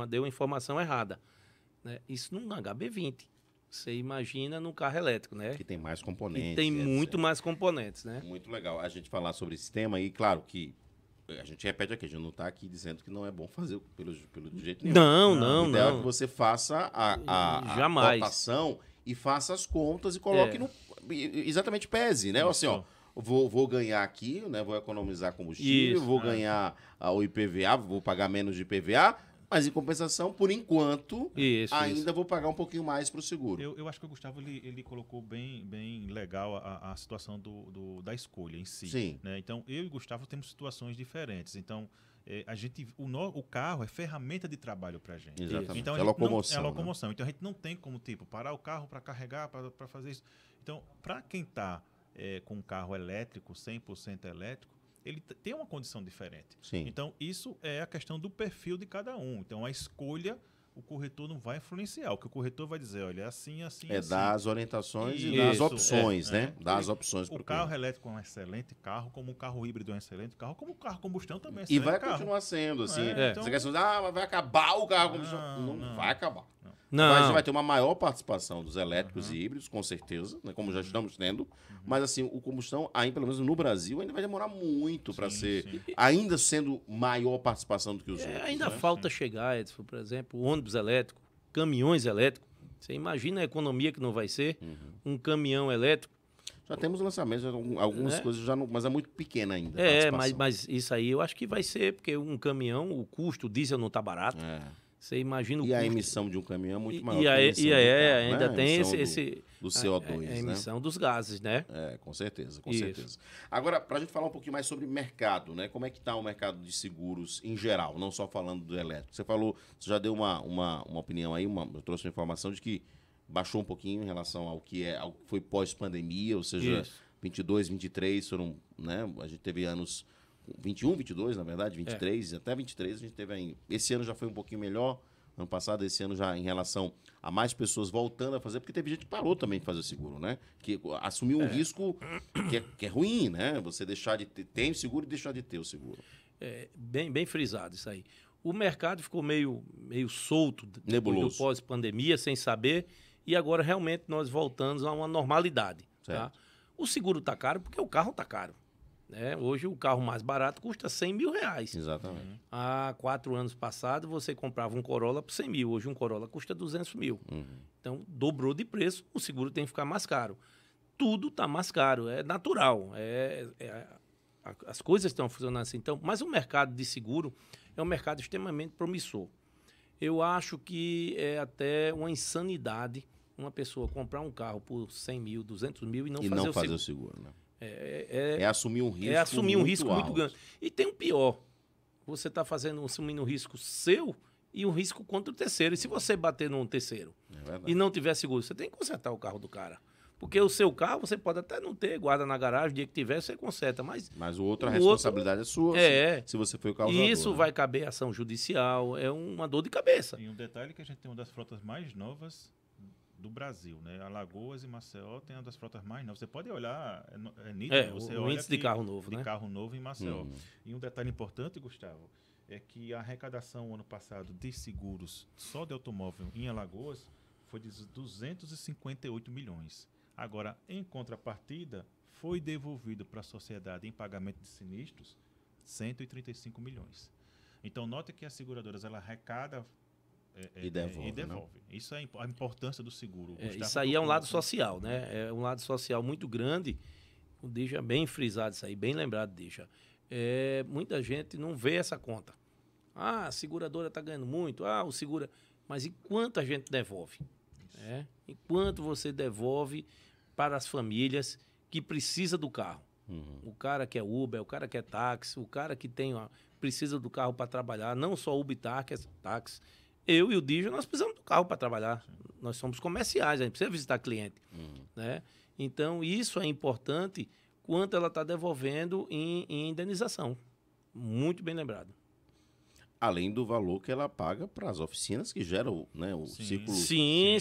deu uma informação errada. Né? Isso num HB20. Você imagina num carro elétrico, né? Que tem mais componentes. E tem muito mais componentes, né? Muito legal a gente falar sobre esse tema aí. Claro que a gente repete aqui, a gente não está aqui dizendo que não é bom fazer pelo jeito nenhum. Não. O ideal é que você faça a cotação e faça as contas e coloque exatamente pese, né? Assim, ó, vou ganhar aqui, né? Vou economizar combustível, vou ganhar o IPVA, vou pagar menos de IPVA, mas em compensação, por enquanto, ainda vou pagar um pouquinho mais para o seguro. Eu acho que o Gustavo ele colocou bem legal a situação da escolha em si. Sim. Né? Então, eu e o Gustavo temos situações diferentes. Então, o carro é ferramenta de trabalho para a gente. Exatamente. Então, é locomoção. É locomoção. Né? Então, a gente não tem como, parar o carro para carregar, para fazer isso. Então, para quem está com um carro elétrico, 100% elétrico, ele tem uma condição diferente. Sim. Então, isso é a questão do perfil de cada um. Então, a escolha, o corretor não vai influenciar. O que o corretor vai dizer, olha, assim. Dar as orientações e dar as opções, né? Dar as opções para o carro elétrico é um excelente carro, como o carro híbrido é um excelente carro, como o carro combustão também é um excelente excelente carro. E vai continuar sendo, assim. Então... Você quer dizer, vai acabar o carro combustão. Não vai acabar. Não. Mas vai ter uma maior participação dos elétricos e híbridos, com certeza, né, como já estamos tendo. Mas assim, o combustão, aí, pelo menos no Brasil, ainda vai demorar muito para ser, ainda sendo maior participação do que os outros. Ainda falta chegar, Edson, por exemplo, ônibus elétrico, caminhões elétricos. Você imagina a economia que não vai ser um caminhão elétrico. Já temos lançamentos, algumas coisas já não, mas é muito pequena ainda. Mas isso aí eu acho que vai ser, porque um caminhão, o custo, o diesel não está barato. Você imagina o custo. A emissão de um caminhão é muito maior. Ainda tem do CO2, a emissão dos gases, né? Com certeza. Agora, para a gente falar um pouquinho mais sobre mercado, né? Como é que está o mercado de seguros em geral, não só falando do elétrico. Você já deu uma opinião aí, eu trouxe uma informação de que baixou um pouquinho em relação ao que foi pós-pandemia, ou seja, 22, 23 foram, né? A gente teve anos 21, 22, na verdade, 23, até 23 a gente teve aí. Esse ano já foi um pouquinho melhor, ano passado, esse ano já em relação a mais pessoas voltando a fazer, porque teve gente que parou também de fazer o seguro, né? Que assumiu um risco que é ruim, né? Você deixar de ter o seguro e deixar de ter o seguro. Bem frisado isso aí. O mercado ficou meio solto nebuloso do pós-pandemia, sem saber, e agora realmente nós voltamos a uma normalidade. Tá? O seguro está caro porque o carro está caro. Hoje o carro mais barato custa 100 mil reais. Exatamente. Há 4 anos passados você comprava um Corolla por 100 mil. Hoje um Corolla custa 200 mil. Então dobrou de preço, o seguro tem que ficar mais caro. Tudo está mais caro, é natural. As coisas estão funcionando assim. Então, mas o mercado de seguro é um mercado extremamente promissor. Eu acho que é até uma insanidade uma pessoa comprar um carro por 100 mil, 200 mil e não fazer o seguro. Né? Assumir um risco. Assumir um risco muito grande. E tem o pior. Você está assumindo um risco seu e um risco contra o terceiro. E se você bater num terceiro e não tiver seguro, você tem que consertar o carro do cara. Porque o seu carro você pode até não ter, guarda na garagem, o dia que tiver você conserta. Mas a outra responsabilidade é sua, se você foi o causador. Isso vai caber ação judicial, é uma dor de cabeça. E um detalhe que a gente tem uma das frotas mais novas do Brasil, né? Alagoas e Maceió tem uma das frotas mais novas. Você pode olhar, é nítido. Você o olha índice de carro novo, de carro novo em Maceió. E um detalhe importante, Gustavo, é que a arrecadação ano passado de seguros só de automóvel em Alagoas foi de 258 milhões. Agora, em contrapartida, foi devolvido para a sociedade em pagamento de sinistros 135 milhões. Então, note que as seguradoras ela arrecada E devolve. Isso é a importância do seguro. Isso aí é um lado social, né? É um lado social muito grande. Deixa bem frisado isso aí, bem lembrado, deixa. Muita gente não vê essa conta. A seguradora está ganhando muito, o segura... Mas e quanto a gente devolve? E quanto você devolve para as famílias que precisam do carro? O cara que é Uber, o cara que é táxi, o cara que precisa do carro para trabalhar, não só Uber e táxi. Eu e o Dija, nós precisamos do carro para trabalhar. Nós somos comerciais, a gente precisa visitar cliente. Né? Então, isso é importante quanto ela está devolvendo em indenização. Muito bem lembrado. Além do valor que ela paga para as oficinas que geram, né, o ciclo. Sim.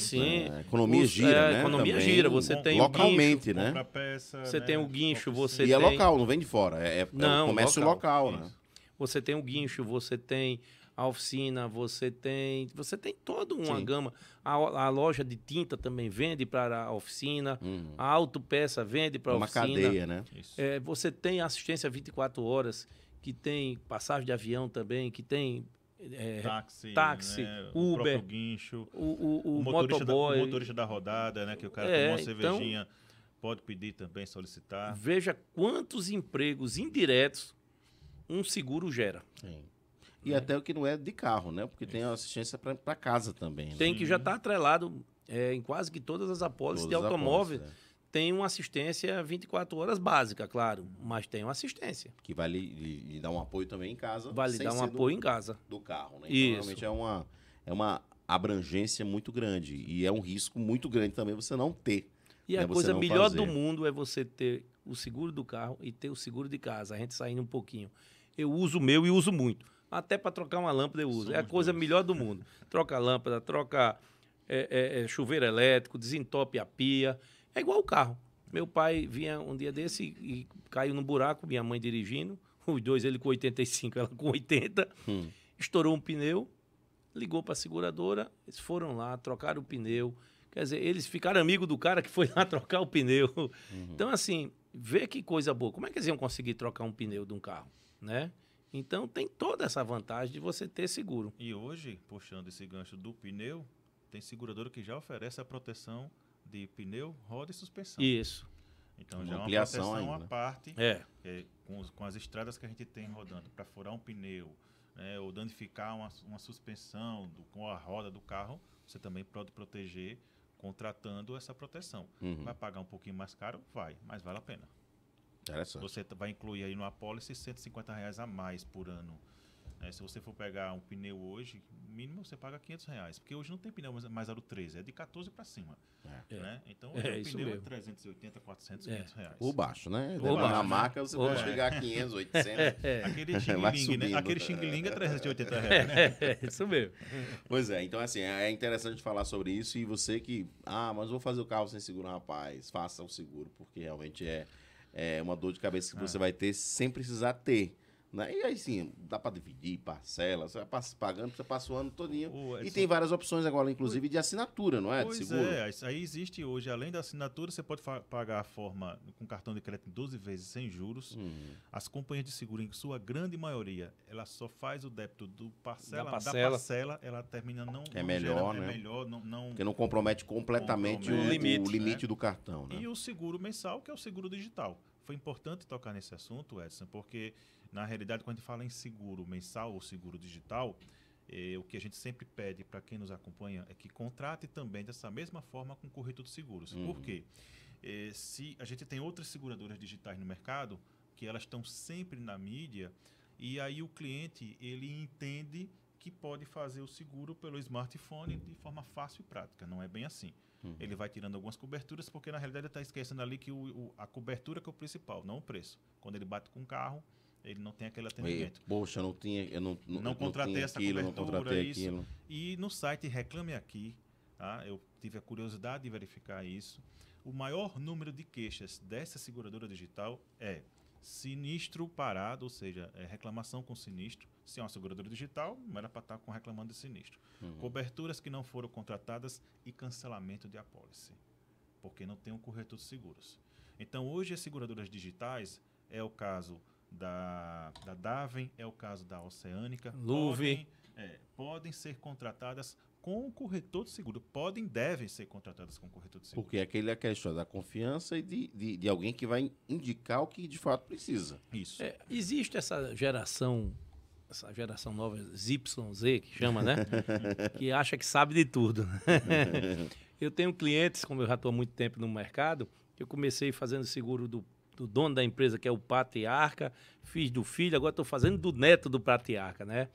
A economia gira, né? A economia também, gira. Você tem localmente, o guincho, né? Peça, você tem o guincho, você e tem... é local, não vem de fora. Não, é comércio local, né? Você tem o guincho, você tem a oficina, você tem toda uma gama. A loja de tinta também vende para a oficina, a autopeça vende para a oficina. Uma cadeia, né? Você tem assistência 24 horas, que tem passagem de avião também, que tem táxi, né? Uber, o guincho, o motoboy, o motorista da rodada, né? Que o cara tomou uma cervejinha, pode pedir também, solicitar. Veja quantos empregos indiretos um seguro gera. Sim. E até o que não é de carro, né? Porque tem assistência para casa também. Né? Tem que já está atrelado em quase que todas as apólices de automóvel. Tem uma assistência 24 horas básica, claro, mas tem uma assistência. Que vai lhe dar um apoio também em casa. Vai lhe dar um apoio em casa. Do carro, né? Então, realmente é uma abrangência muito grande. E é um risco muito grande também você não ter. E a coisa melhor do mundo é você ter o seguro do carro e ter o seguro de casa. A gente saindo um pouquinho. Eu uso o meu e uso muito. Até para trocar uma lâmpada eu uso. É a coisa melhor do mundo. Troca lâmpada, troca chuveiro elétrico, desentope a pia. É igual o carro. Meu pai vinha um dia desse e caiu num buraco, minha mãe dirigindo. Os dois, ele com 85, ela com 80. Estourou um pneu, ligou para a seguradora. Eles foram lá, trocaram o pneu. Quer dizer, eles ficaram amigos do cara que foi lá trocar o pneu. Então, assim, vê que coisa boa. Como é que eles iam conseguir trocar um pneu de um carro, né? Então, tem toda essa vantagem de você ter seguro. E hoje, puxando esse gancho do pneu, tem seguradora que já oferece a proteção de pneu, roda e suspensão. Isso. Então, já é uma proteção à parte, com as estradas que a gente tem rodando, para furar um pneu, né, ou danificar uma suspensão com a roda do carro, você também pode proteger contratando essa proteção. Vai pagar um pouquinho mais caro? Vai, mas vale a pena. Você vai incluir aí no apólice R$150 a mais por ano. Se você for pegar um pneu hoje, mínimo você paga R$500, porque hoje não tem pneu mais aro 13, é de 14 para cima. Né? Então, hoje o pneu é 380, 400, R$500. Por baixo, né? Na marca você pode chegar a 500, 800. Aquele xing-ling, né? Aquele xing-ling é R$380. Isso mesmo. Pois é, então assim, é interessante falar sobre isso e você que, mas vou fazer o carro sem seguro, rapaz, faça o seguro, porque realmente é uma dor de cabeça que você vai ter sem precisar ter. Né? E aí sim, dá para dividir, parcela, você vai pagando, você passa o ano todinho. E tem várias opções agora, inclusive, de assinatura, não é? De seguro. Isso aí existe hoje. Além da assinatura, você pode pagar a forma com cartão de crédito em 12 vezes sem juros. As companhias de seguro, em sua grande maioria, ela só faz o débito da parcela, ela termina não... É melhor, né? É melhor, não... Porque não compromete completamente o limite do cartão, né? E o seguro mensal, que é o seguro digital. Foi importante tocar nesse assunto, Edson, porque... Na realidade, quando a gente fala em seguro mensal ou seguro digital, o que a gente sempre pede para quem nos acompanha é que contrate também dessa mesma forma com o corretor de seguros. Por quê? Se a gente tem outras seguradoras digitais no mercado, que elas estão sempre na mídia, e aí o cliente ele entende que pode fazer o seguro pelo smartphone de forma fácil e prática. Não é bem assim. Ele vai tirando algumas coberturas, porque na realidade ele está esquecendo ali que a cobertura que é o principal, não o preço. Quando ele bate com o carro, ele não tem aquele atendimento. Poxa, eu não contratei essa aquilo, cobertura, não contratei aquilo. E no site Reclame Aqui, eu tive a curiosidade de verificar isso. O maior número de queixas dessa seguradora digital é sinistro parado, ou seja, reclamação com sinistro. Se é uma seguradora digital, não era para estar reclamando de sinistro. Coberturas que não foram contratadas e cancelamento de apólice, porque não tem um corretor de seguros. Então, hoje as seguradoras digitais, é o caso da Daven, é o caso da Oceânica, podem ser contratadas com o corretor de seguro. Devem ser contratadas com o corretor de seguro. Porque aquele é a questão da confiança e de alguém que vai indicar o que de fato precisa. Isso. Existe essa geração nova, ZYZ, que chama, né? Que acha que sabe de tudo. Eu tenho clientes, como eu já estou há muito tempo no mercado, que eu comecei fazendo seguro do dono da empresa, que é o patriarca, fiz do filho, agora estou fazendo do neto do patriarca, né?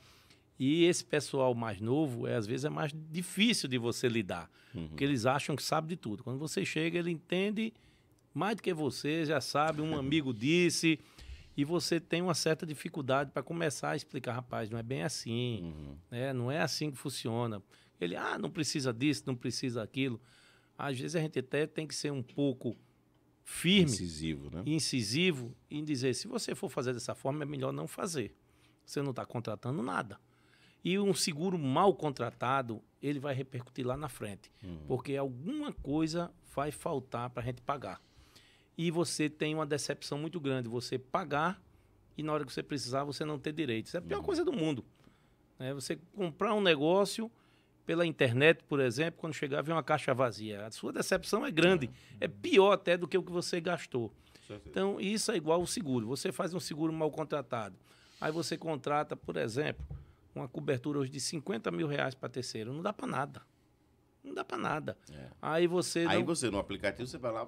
E esse pessoal mais novo, às vezes, é mais difícil de você lidar, porque eles acham que sabe de tudo. Quando você chega, ele entende mais do que você, já sabe, um amigo disse, e você tem uma certa dificuldade para começar a explicar, rapaz, não é bem assim, né? Não é assim que funciona. Ele, não precisa disso, não precisa daquilo. Às vezes a gente até tem que ser um pouco firme, incisivo em dizer, se você for fazer dessa forma, é melhor não fazer. Você não está contratando nada. E um seguro mal contratado, ele vai repercutir lá na frente. Porque alguma coisa vai faltar para a gente pagar. E você tem uma decepção muito grande. Você pagar e na hora que você precisar, você não ter direito. Isso é a pior coisa do mundo. Você comprar um negócio pela internet, por exemplo, quando chegar, vem uma caixa vazia. A sua decepção é grande. É pior até do que o que você gastou. Então, isso é igual ao seguro. Você faz um seguro mal contratado. Aí você contrata, por exemplo, uma cobertura hoje de R$50 mil para terceiro. Não dá para nada. Não dá para nada. Aí você no aplicativo você vai lá,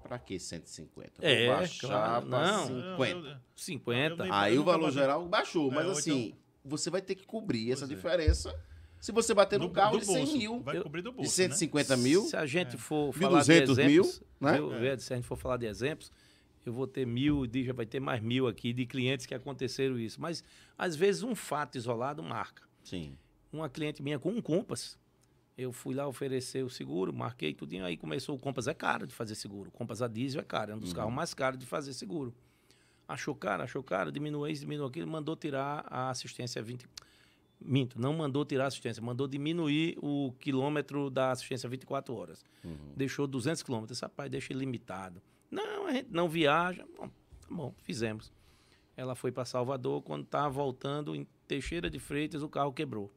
para que 150? Vou baixar para 50. 50. Aí o valor geral baixou, mas assim, então, você vai ter que cobrir essa diferença. Se você bater no carro de 100 mil, vai cobrir do bolso, de 150 mil, se a gente for falar de exemplos, né? Se a gente for falar de exemplos, eu vou ter 1.000, já vai ter mais 1.000 aqui de clientes que aconteceram isso. Mas, às vezes, um fato isolado marca. Sim. Uma cliente minha com um Compass, eu fui lá oferecer o seguro, marquei tudinho, aí começou o Compass, é caro de fazer seguro. O Compass a diesel é caro, é um dos carros mais caros de fazer seguro. Achou caro, diminuiu aquilo, mandou tirar a assistência 20... Minto, não mandou tirar a assistência, mandou diminuir o quilômetro da assistência 24 horas. Deixou 200 quilômetros. Rapaz, deixa limitado. Não, a gente não viaja. Bom, tá bom, fizemos. Ela foi para Salvador, quando estava voltando em Teixeira de Freitas, o carro quebrou.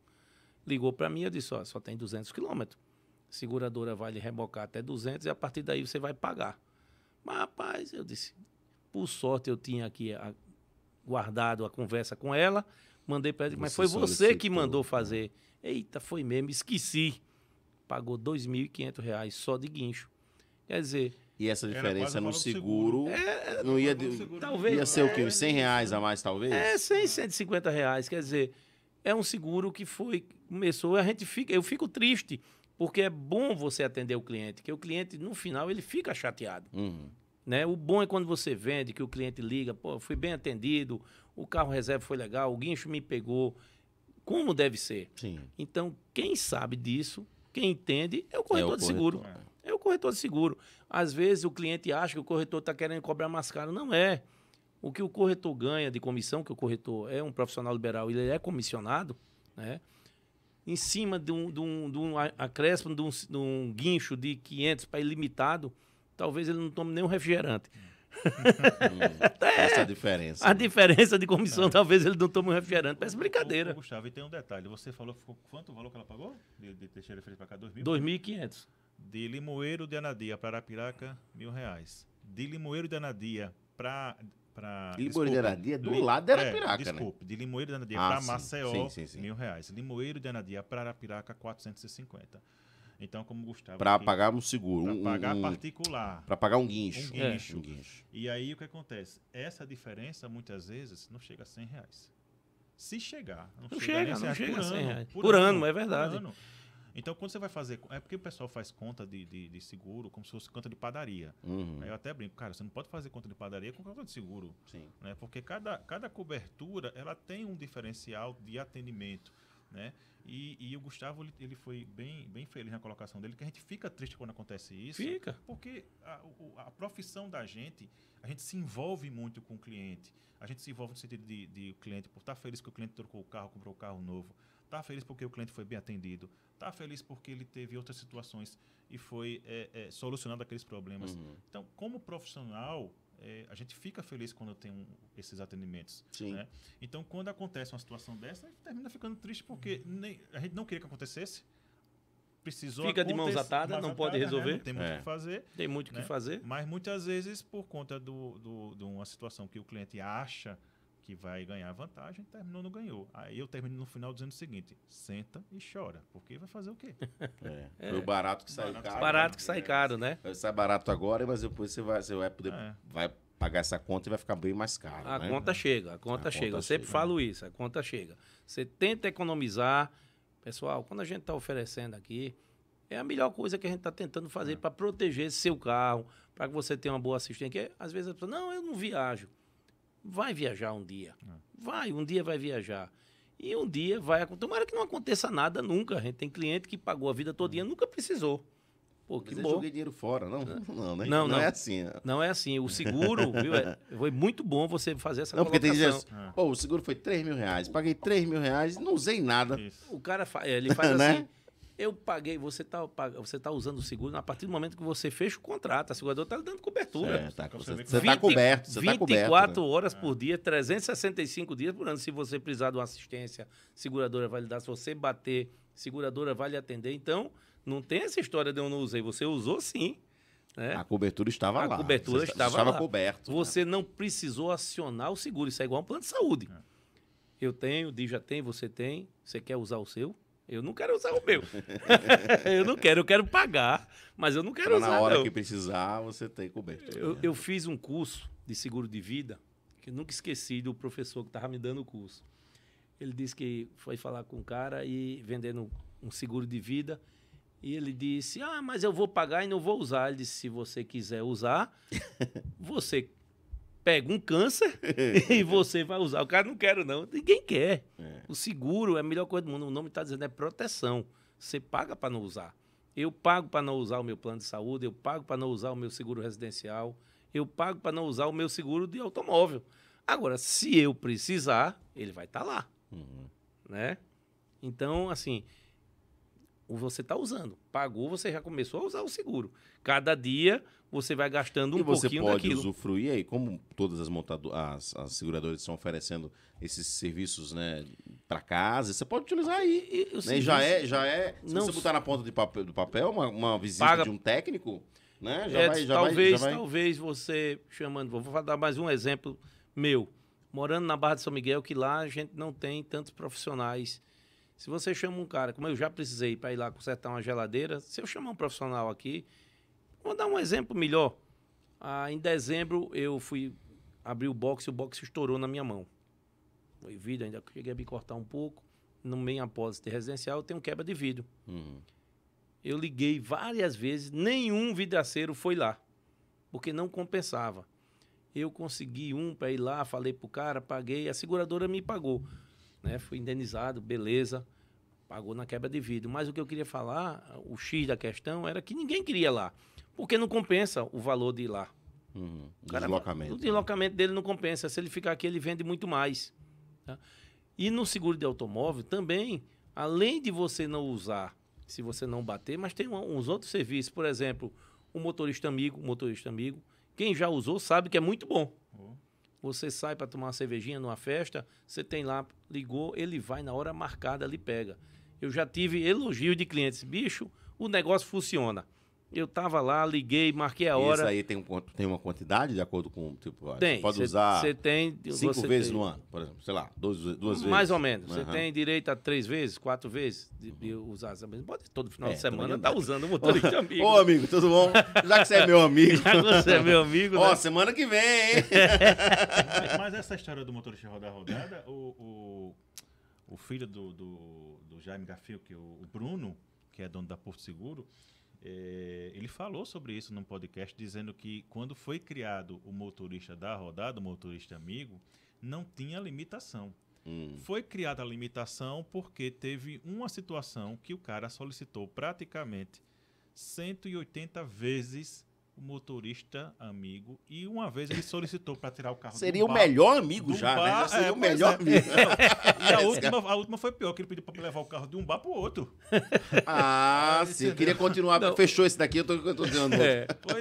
Ligou para mim, eu disse, só tem 200 quilômetros. A seguradora vai lhe rebocar até 200 e a partir daí você vai pagar. Mas, rapaz, eu disse, por sorte eu tinha aqui guardado a conversa com ela, mandei para ele, mas foi você que mandou fazer. Eita, foi mesmo, esqueci. Pagou R$2.500 só de guincho. Quer dizer... E essa diferença no seguro, não ia... Talvez, ia ser o quê? Uns R$100 a mais, talvez? 100, R$150. Quer dizer, é um seguro que começou, eu fico triste, porque é bom você atender o cliente, que o cliente, no final, ele fica chateado. Né? O bom é quando você vende, que o cliente liga, fui bem atendido, o carro reserva foi legal, o guincho me pegou, como deve ser. Sim. Então, quem sabe disso, quem entende, é o corretor de seguro. É o corretor de seguro. Às vezes o cliente acha que o corretor está querendo cobrar mais caro. Não é. O que o corretor ganha de comissão, que o corretor é um profissional liberal, ele é comissionado, né? Em cima de um acréscimo, de um guincho de 500 para ilimitado, talvez ele não tome nem um refrigerante. Essa é a diferença. A diferença de comissão, talvez ele não tome um refrigerante. Parece brincadeira. Gustavo, e tem um detalhe. Você falou quanto o valor que ela pagou? De Teixeira de Freitas para cá? 2.500. De Limoeiro de Anadia para Arapiraca, R$1.000. De Limoeiro de Anadia para... Limoeiro de Anadia do lado de Arapiraca, desculpe, de Limoeiro de Anadia para Maceió, sim. R$1.000. Limoeiro de Anadia para Arapiraca, 450. Então, como o Gustavo... Para pagar um seguro. Para pagar particular. Para pagar um guincho. Um guincho. E aí, o que acontece? Essa diferença, muitas vezes, não chega a R$100. Se chegar... Não chega a R$100. Por ano, é verdade. Por ano. Então, quando você vai fazer... É porque o pessoal faz conta de seguro como se fosse conta de padaria. Aí eu até brinco, cara, você não pode fazer conta de padaria com conta de seguro. Sim. Né? Porque cada cobertura, ela tem um diferencial de atendimento, né? E o Gustavo, ele foi bem feliz na colocação dele, que a gente fica triste quando acontece isso. Fica. Porque a profissão da gente, a gente se envolve muito com o cliente. A gente se envolve no sentido de o cliente, por estar feliz que o cliente trocou o carro, comprou o carro novo. Está feliz porque o cliente foi bem atendido. Está feliz porque ele teve outras situações e foi solucionado aqueles problemas. Então, como profissional, a gente fica feliz quando tem esses atendimentos. Sim. Né? Então, quando acontece uma situação dessa, termina ficando triste porque a gente não queria que acontecesse. Precisou Fica de mãos atadas, não pode resolver. Né? Não tem muito o que fazer. Tem muito o que fazer. Mas muitas vezes, por conta de uma situação que o cliente acha que vai ganhar vantagem, terminou, não ganhou. Aí eu termino no final dizendo o seguinte: senta e chora, porque vai fazer o quê? Foi o barato que sai caro. Barato que sai caro, né? Sai barato agora, mas depois você vai poder vai pagar essa conta e vai ficar bem mais caro. A né? conta chega, a conta chega. Eu sempre falo isso, a conta chega. Você tenta economizar. Pessoal, quando a gente está oferecendo aqui, é a melhor coisa que a gente está tentando fazer para proteger seu carro, para que você tenha uma boa assistência. Porque, às vezes a pessoa, não, eu não viajo. Vai viajar um dia. Um dia vai viajar. E um dia vai acontecer. Tomara que não aconteça nada nunca. A gente tem cliente que pagou a vida todinha, nunca precisou. Pô, que bom. Eu joguei dinheiro fora. Não, né? Não é assim. Não é assim. O seguro, viu? Foi muito bom você fazer essa porque colocação. Tem dias, o seguro foi R$3.000. Paguei R$3.000, não usei nada. Isso. O cara ele faz Né? assim. Eu paguei, você tá usando o seguro a partir do momento que você fecha o contrato. A seguradora está lhe dando cobertura. Você está coberto. Você 24 horas por dia, 365 dias por ano. Se você precisar de uma assistência, seguradora vai lhe dar. Se você bater, seguradora vai lhe atender. Então, não tem essa história de eu não usei. Você usou sim. Né? A cobertura estava lá. A cobertura estava lá. Coberto. Você não precisou acionar o seguro. Isso é igual a um plano de saúde. Eu tenho, o Di já tem, você tem. Você quer usar o seu? Eu não quero usar o meu. eu quero pagar, mas eu não quero usar. Na hora não. que precisar, você tem cobertura. Eu fiz um curso de seguro de vida, que eu nunca esqueci do professor que estava me dando o curso. Ele disse que foi falar com um cara e vendendo um seguro de vida, e ele disse, mas eu vou pagar e não vou usar. Ele disse, se você quiser usar, você pega um câncer e você vai usar. O cara não quer, não. Ninguém quer. O seguro é a melhor coisa do mundo. O nome está dizendo, é proteção. Você paga para não usar. Eu pago para não usar o meu plano de saúde, eu pago para não usar o meu seguro residencial, eu pago para não usar o meu seguro de automóvel. Agora, se eu precisar, ele vai estar lá. Né? Então, assim, você está usando. Pagou, você já começou a usar o seguro. Cada dia você vai gastando um pouquinho daquilo. E você pode usufruir aí, como todas as seguradoras estão oferecendo esses serviços, né, para casa, você pode utilizar aí. Né? Já é. Se você botar na ponta do papel uma visita de um técnico, né? Talvez você chamando. Vou dar mais um exemplo meu. Morando na Barra de São Miguel, que lá a gente não tem tantos profissionais. Se você chama um cara, como eu já precisei para ir lá consertar uma geladeira, se eu chamar um profissional aqui, vou dar um exemplo melhor. Em dezembro eu fui abrir o box e o box estourou na minha mão. Foi vidro, ainda cheguei a me cortar um pouco. No meio apósito residencial eu tenho quebra de vidro. Eu liguei várias vezes, nenhum vidraceiro foi lá, porque não compensava. Eu consegui para ir lá, falei pro cara, paguei, a seguradora me pagou. Né? Fui indenizado, beleza, pagou na quebra de vidro. Mas o que eu queria falar, o X da questão, era que ninguém queria ir lá, porque não compensa o valor de ir lá. O deslocamento. O deslocamento dele não compensa. Se ele ficar aqui, ele vende muito mais. Tá? E no seguro de automóvel também, além de você não usar, se você não bater, mas tem uns outros serviços. Por exemplo, o motorista amigo. Quem já usou sabe que é muito bom. Você sai para tomar uma cervejinha numa festa, você tem lá, ligou, ele vai na hora marcada, ali pega. Eu já tive elogio de clientes. Bicho, o negócio funciona. Eu estava lá, liguei, marquei a hora. Isso aí tem uma quantidade de acordo com... Tipo, tem. Pode usar você tem, 5 vezes no ano, por exemplo. Sei lá, duas vezes. Mais ou menos. Você tem direito a 3 vezes, 4 vezes de usar essa mesma. Pode todo final de semana estar usando o motorista amigo. Ô, amigo, tudo bom? Já que você é meu amigo. Você é meu amigo, né? Ó, semana que vem, hein? Mas essa história do motorista rodada, o filho do Jaime Garfio, que é o Bruno, que é dono da Porto Seguro, ele falou sobre isso num podcast, dizendo que quando foi criado o motorista da rodada, o motorista amigo, não tinha limitação. Foi criada a limitação porque teve uma situação que o cara solicitou praticamente 180 vezes o motorista amigo, e uma vez ele solicitou para tirar o carro Seria o melhor amigo já, né? Já seria o melhor amigo. E a última foi pior, que ele pediu para levar o carro de um bar para o outro. Ah, sim. Eu queria continuar. Não. Fechou esse daqui, eu tô dizendo.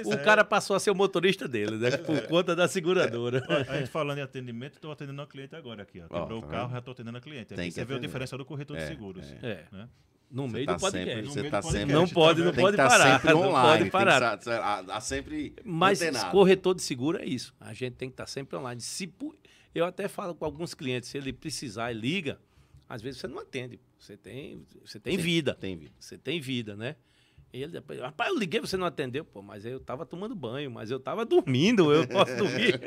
O cara passou a ser o motorista dele, né? Por conta da seguradora. A gente falando em atendimento, estou atendendo uma cliente agora aqui. Ó. Quebrou o carro, já estou atendendo a cliente. Aqui você vê a diferença do corretor de seguros. Né? No meio do podcast. Você tá sempre. Não pode parar. Sempre online. Não pode parar. Tá sempre. Mas antenado. corretor de seguro é isso. A gente tem que estar sempre online. Eu até falo com alguns clientes, se ele precisar e liga, às vezes você não atende. Você tem vida. Tem vida. Você tem vida, né? E ele depois, rapaz, eu liguei, você não atendeu. Pô, mas eu estava tomando banho, mas eu estava dormindo, eu posso dormir.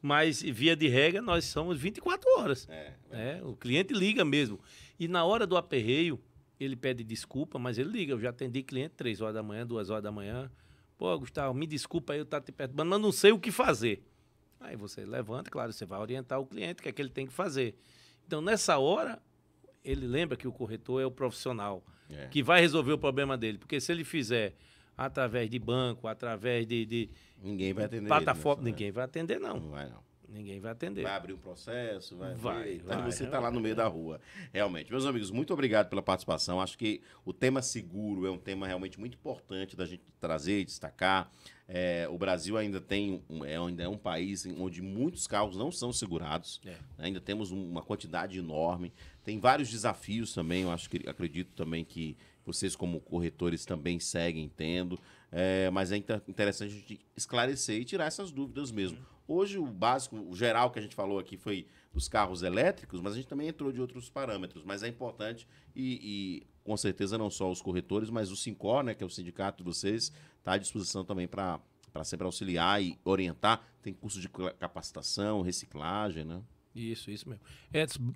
Mas, via de regra, nós somos 24 horas. O cliente liga mesmo. E na hora do aperreio, ele pede desculpa, mas ele liga. Eu já atendi cliente 3 horas da manhã, 2 horas da manhã. Pô, Gustavo, me desculpa aí, eu estou te perturbando, mas não sei o que fazer. Aí você levanta, claro, você vai orientar o cliente, o que é que ele tem que fazer. Então, nessa hora, ele lembra que o corretor é o profissional que vai resolver o problema dele. Porque se ele fizer através de banco, através de ninguém vai atender plataforma, ninguém vai atender, não. Não vai, não. Ninguém vai atender. Vai abrir um processo, vai. Você está lá no meio da rua. Realmente. Meus amigos, muito obrigado pela participação. Acho que o tema seguro é um tema realmente muito importante da gente trazer e destacar. O Brasil ainda ainda é um país onde muitos carros não são segurados. Ainda temos uma quantidade enorme. Tem vários desafios também. Eu acredito também que vocês, como corretores, também seguem tendo. Mas é interessante a gente esclarecer e tirar essas dúvidas mesmo. Hoje, o básico, o geral que a gente falou aqui foi dos carros elétricos, mas a gente também entrou de outros parâmetros. Mas é importante e com certeza, não só os corretores, mas o Sincor, né, que é o sindicato de vocês, está à disposição também para sempre auxiliar e orientar. Tem curso de capacitação, reciclagem, né? Isso mesmo. Edson,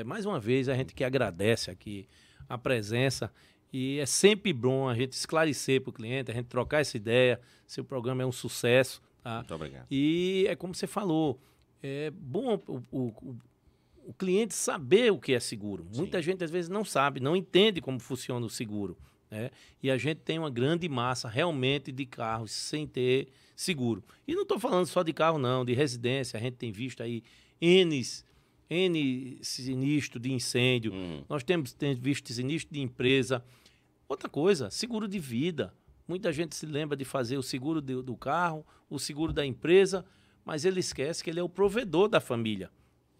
mais uma vez, a gente que agradece aqui a presença. E é sempre bom a gente esclarecer para o cliente, a gente trocar essa ideia, se o programa é um sucesso. Tá? Muito obrigado. E é como você falou, é bom o cliente saber o que é seguro. Sim. Muita gente, às vezes, não sabe, não entende como funciona o seguro. Né? E a gente tem uma grande massa, realmente, de carros sem ter seguro. E não estou falando só de carro, não, de residência. A gente tem visto aí N sinistro de incêndio. Nós temos visto sinistro de empresa. Outra coisa, seguro de vida. Muita gente se lembra de fazer o seguro do carro, o seguro da empresa, mas ele esquece que ele é o provedor da família.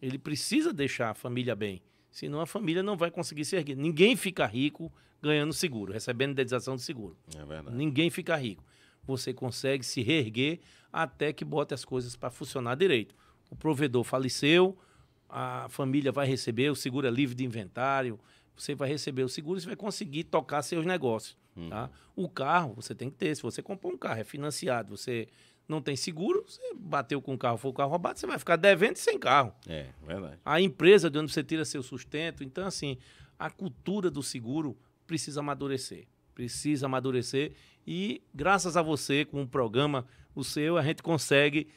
Ele precisa deixar a família bem, senão a família não vai conseguir se erguer. Ninguém fica rico ganhando seguro, recebendo indenização de seguro. É verdade. Ninguém fica rico. Você consegue se reerguer até que bote as coisas para funcionar direito. O provedor faleceu, a família vai receber, o seguro é livre de inventário, você vai receber o seguro e você vai conseguir tocar seus negócios. Tá? O carro, você tem que ter. Se você comprou um carro, é financiado, você não tem seguro, você bateu com o carro, foi o carro roubado, você vai ficar devendo e sem carro. É, verdade. A empresa de onde você tira seu sustento. Então, assim, a cultura do seguro precisa amadurecer. Precisa amadurecer. E, graças a você, com um programa, o seu, a gente consegue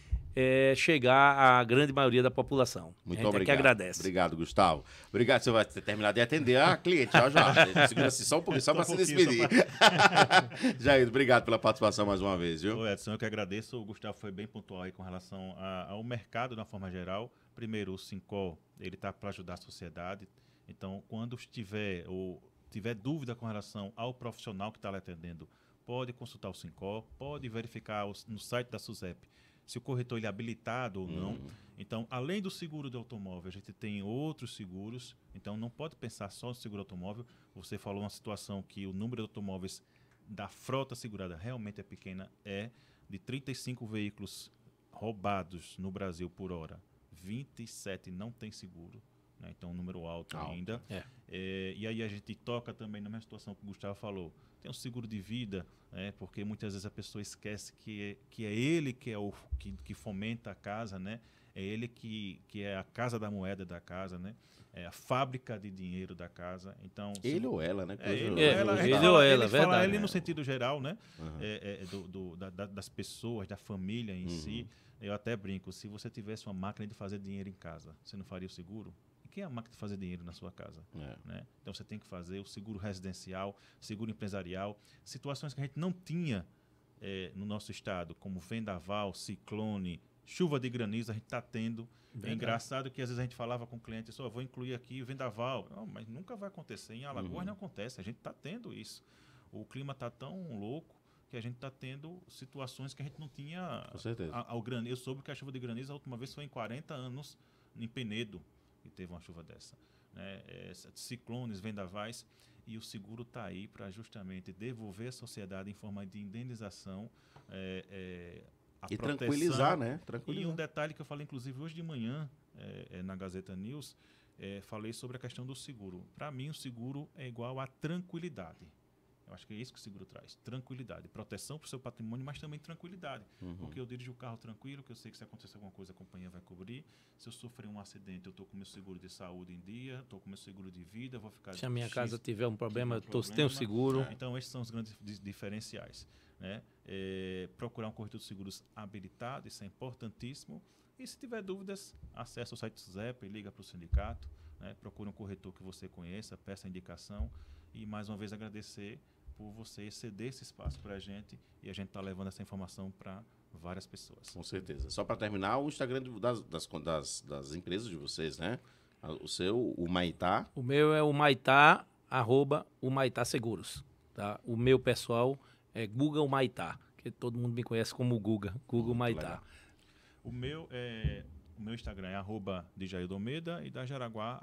chegar à grande maioria da população. Muito obrigado. É que agradece. Obrigado, Gustavo. Obrigado, você vai terminar de atender a cliente já. Segura assim só um pouquinho, só para se despedir. Jair, obrigado pela participação mais uma vez, viu? Ô Edson, eu que agradeço. O Gustavo foi bem pontual aí com relação ao mercado de uma forma geral. Primeiro, o Sincor, ele está para ajudar a sociedade. Então, quando tiver dúvida com relação ao profissional que está lhe atendendo, pode consultar o Sincor, pode verificar no site da SUSEP se o corretor ele é habilitado ou não. Então, além do seguro de automóvel, a gente tem outros seguros. Então, não pode pensar só no seguro automóvel. Você falou uma situação que o número de automóveis da frota segurada realmente é pequena. É de 35 veículos roubados no Brasil por hora, 27 não tem seguro. Então, um número alto ainda. E aí a gente toca também na mesma situação que o Gustavo falou. Tem um seguro de vida, porque muitas vezes a pessoa esquece que é ele que é que fomenta a casa, né? É ele que é a casa da moeda da casa, né? É a fábrica de dinheiro da casa. Então, ele ou ela, né? Ele ou ela, verdade. Fala ele né? no sentido geral, né? Das pessoas, da família em si. Eu até brinco, se você tivesse uma máquina de fazer dinheiro em casa, você não faria o seguro? Que é a máquina de fazer dinheiro na sua casa. Né? Então, você tem que fazer o seguro residencial, seguro empresarial, situações que a gente não tinha no nosso estado, como vendaval, ciclone, chuva de granizo, a gente está tendo. Verdade. É engraçado que às vezes a gente falava com o cliente, só vou incluir aqui o vendaval. Não, mas nunca vai acontecer. Em Alagoas não acontece, a gente está tendo isso. O clima está tão louco que a gente está tendo situações que a gente não tinha. Com certeza. Eu soube que a chuva de granizo a última vez foi em 40 anos em Penedo, que teve uma chuva dessa. Né? Ciclones, vendavais, e o seguro está aí para justamente devolver à sociedade em forma de indenização e tranquilizar, né? E um detalhe que eu falei, inclusive, hoje de manhã, na Gazeta News, falei sobre a questão do seguro. Para mim, o seguro é igual a tranquilidade. Eu acho que é isso que o seguro traz. Tranquilidade. Proteção para o seu patrimônio, mas também tranquilidade. Porque eu dirijo o carro tranquilo, que eu sei que se acontecer alguma coisa, a companhia vai cobrir. Se eu sofrer um acidente, eu estou com meu seguro de saúde em dia, estou com meu seguro de vida, vou ficar... Se a minha casa tiver um problema, eu tenho seguro. Então, esses são os grandes diferenciais. Né? Procurar um corretor de seguros habilitado, isso é importantíssimo. E se tiver dúvidas, acesse o site do SUSEP, liga para o sindicato, né? Procure um corretor que você conheça, peça a indicação. E mais uma vez agradecer por você ceder esse espaço para a gente, e a gente está levando essa informação para várias pessoas. Com certeza. Só para terminar, o Instagram das empresas de vocês, né? O seu, o Maitá. O meu é o Maitá, @o Maitá Seguros. Tá? O meu pessoal é Guga Maitá, que todo mundo me conhece como Guga Maitá. Legal. O meu Instagram é @Djaildo-Almeida e da Jaraguá,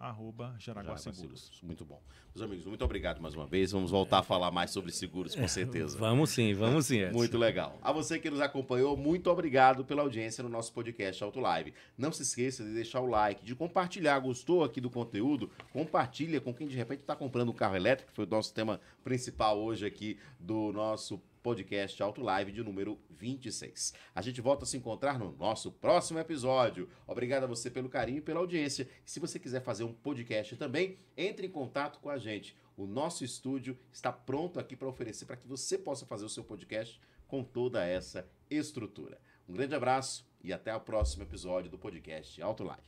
@Jaraguá Seguros. Muito bom. Meus amigos, muito obrigado mais uma vez. Vamos voltar a falar mais sobre seguros, com certeza. Vamos sim. Edson. Muito legal. A você que nos acompanhou, muito obrigado pela audiência no nosso podcast Autolive. Não se esqueça de deixar o like, de compartilhar. Gostou aqui do conteúdo? Compartilha com quem de repente está comprando um carro elétrico, que foi o nosso tema principal hoje aqui do nosso podcast Autolive de número 26. A gente volta a se encontrar no nosso próximo episódio. Obrigado a você pelo carinho e pela audiência. E se você quiser fazer um podcast também, entre em contato com a gente. O nosso estúdio está pronto aqui para oferecer para que você possa fazer o seu podcast com toda essa estrutura. Um grande abraço e até o próximo episódio do podcast Autolive.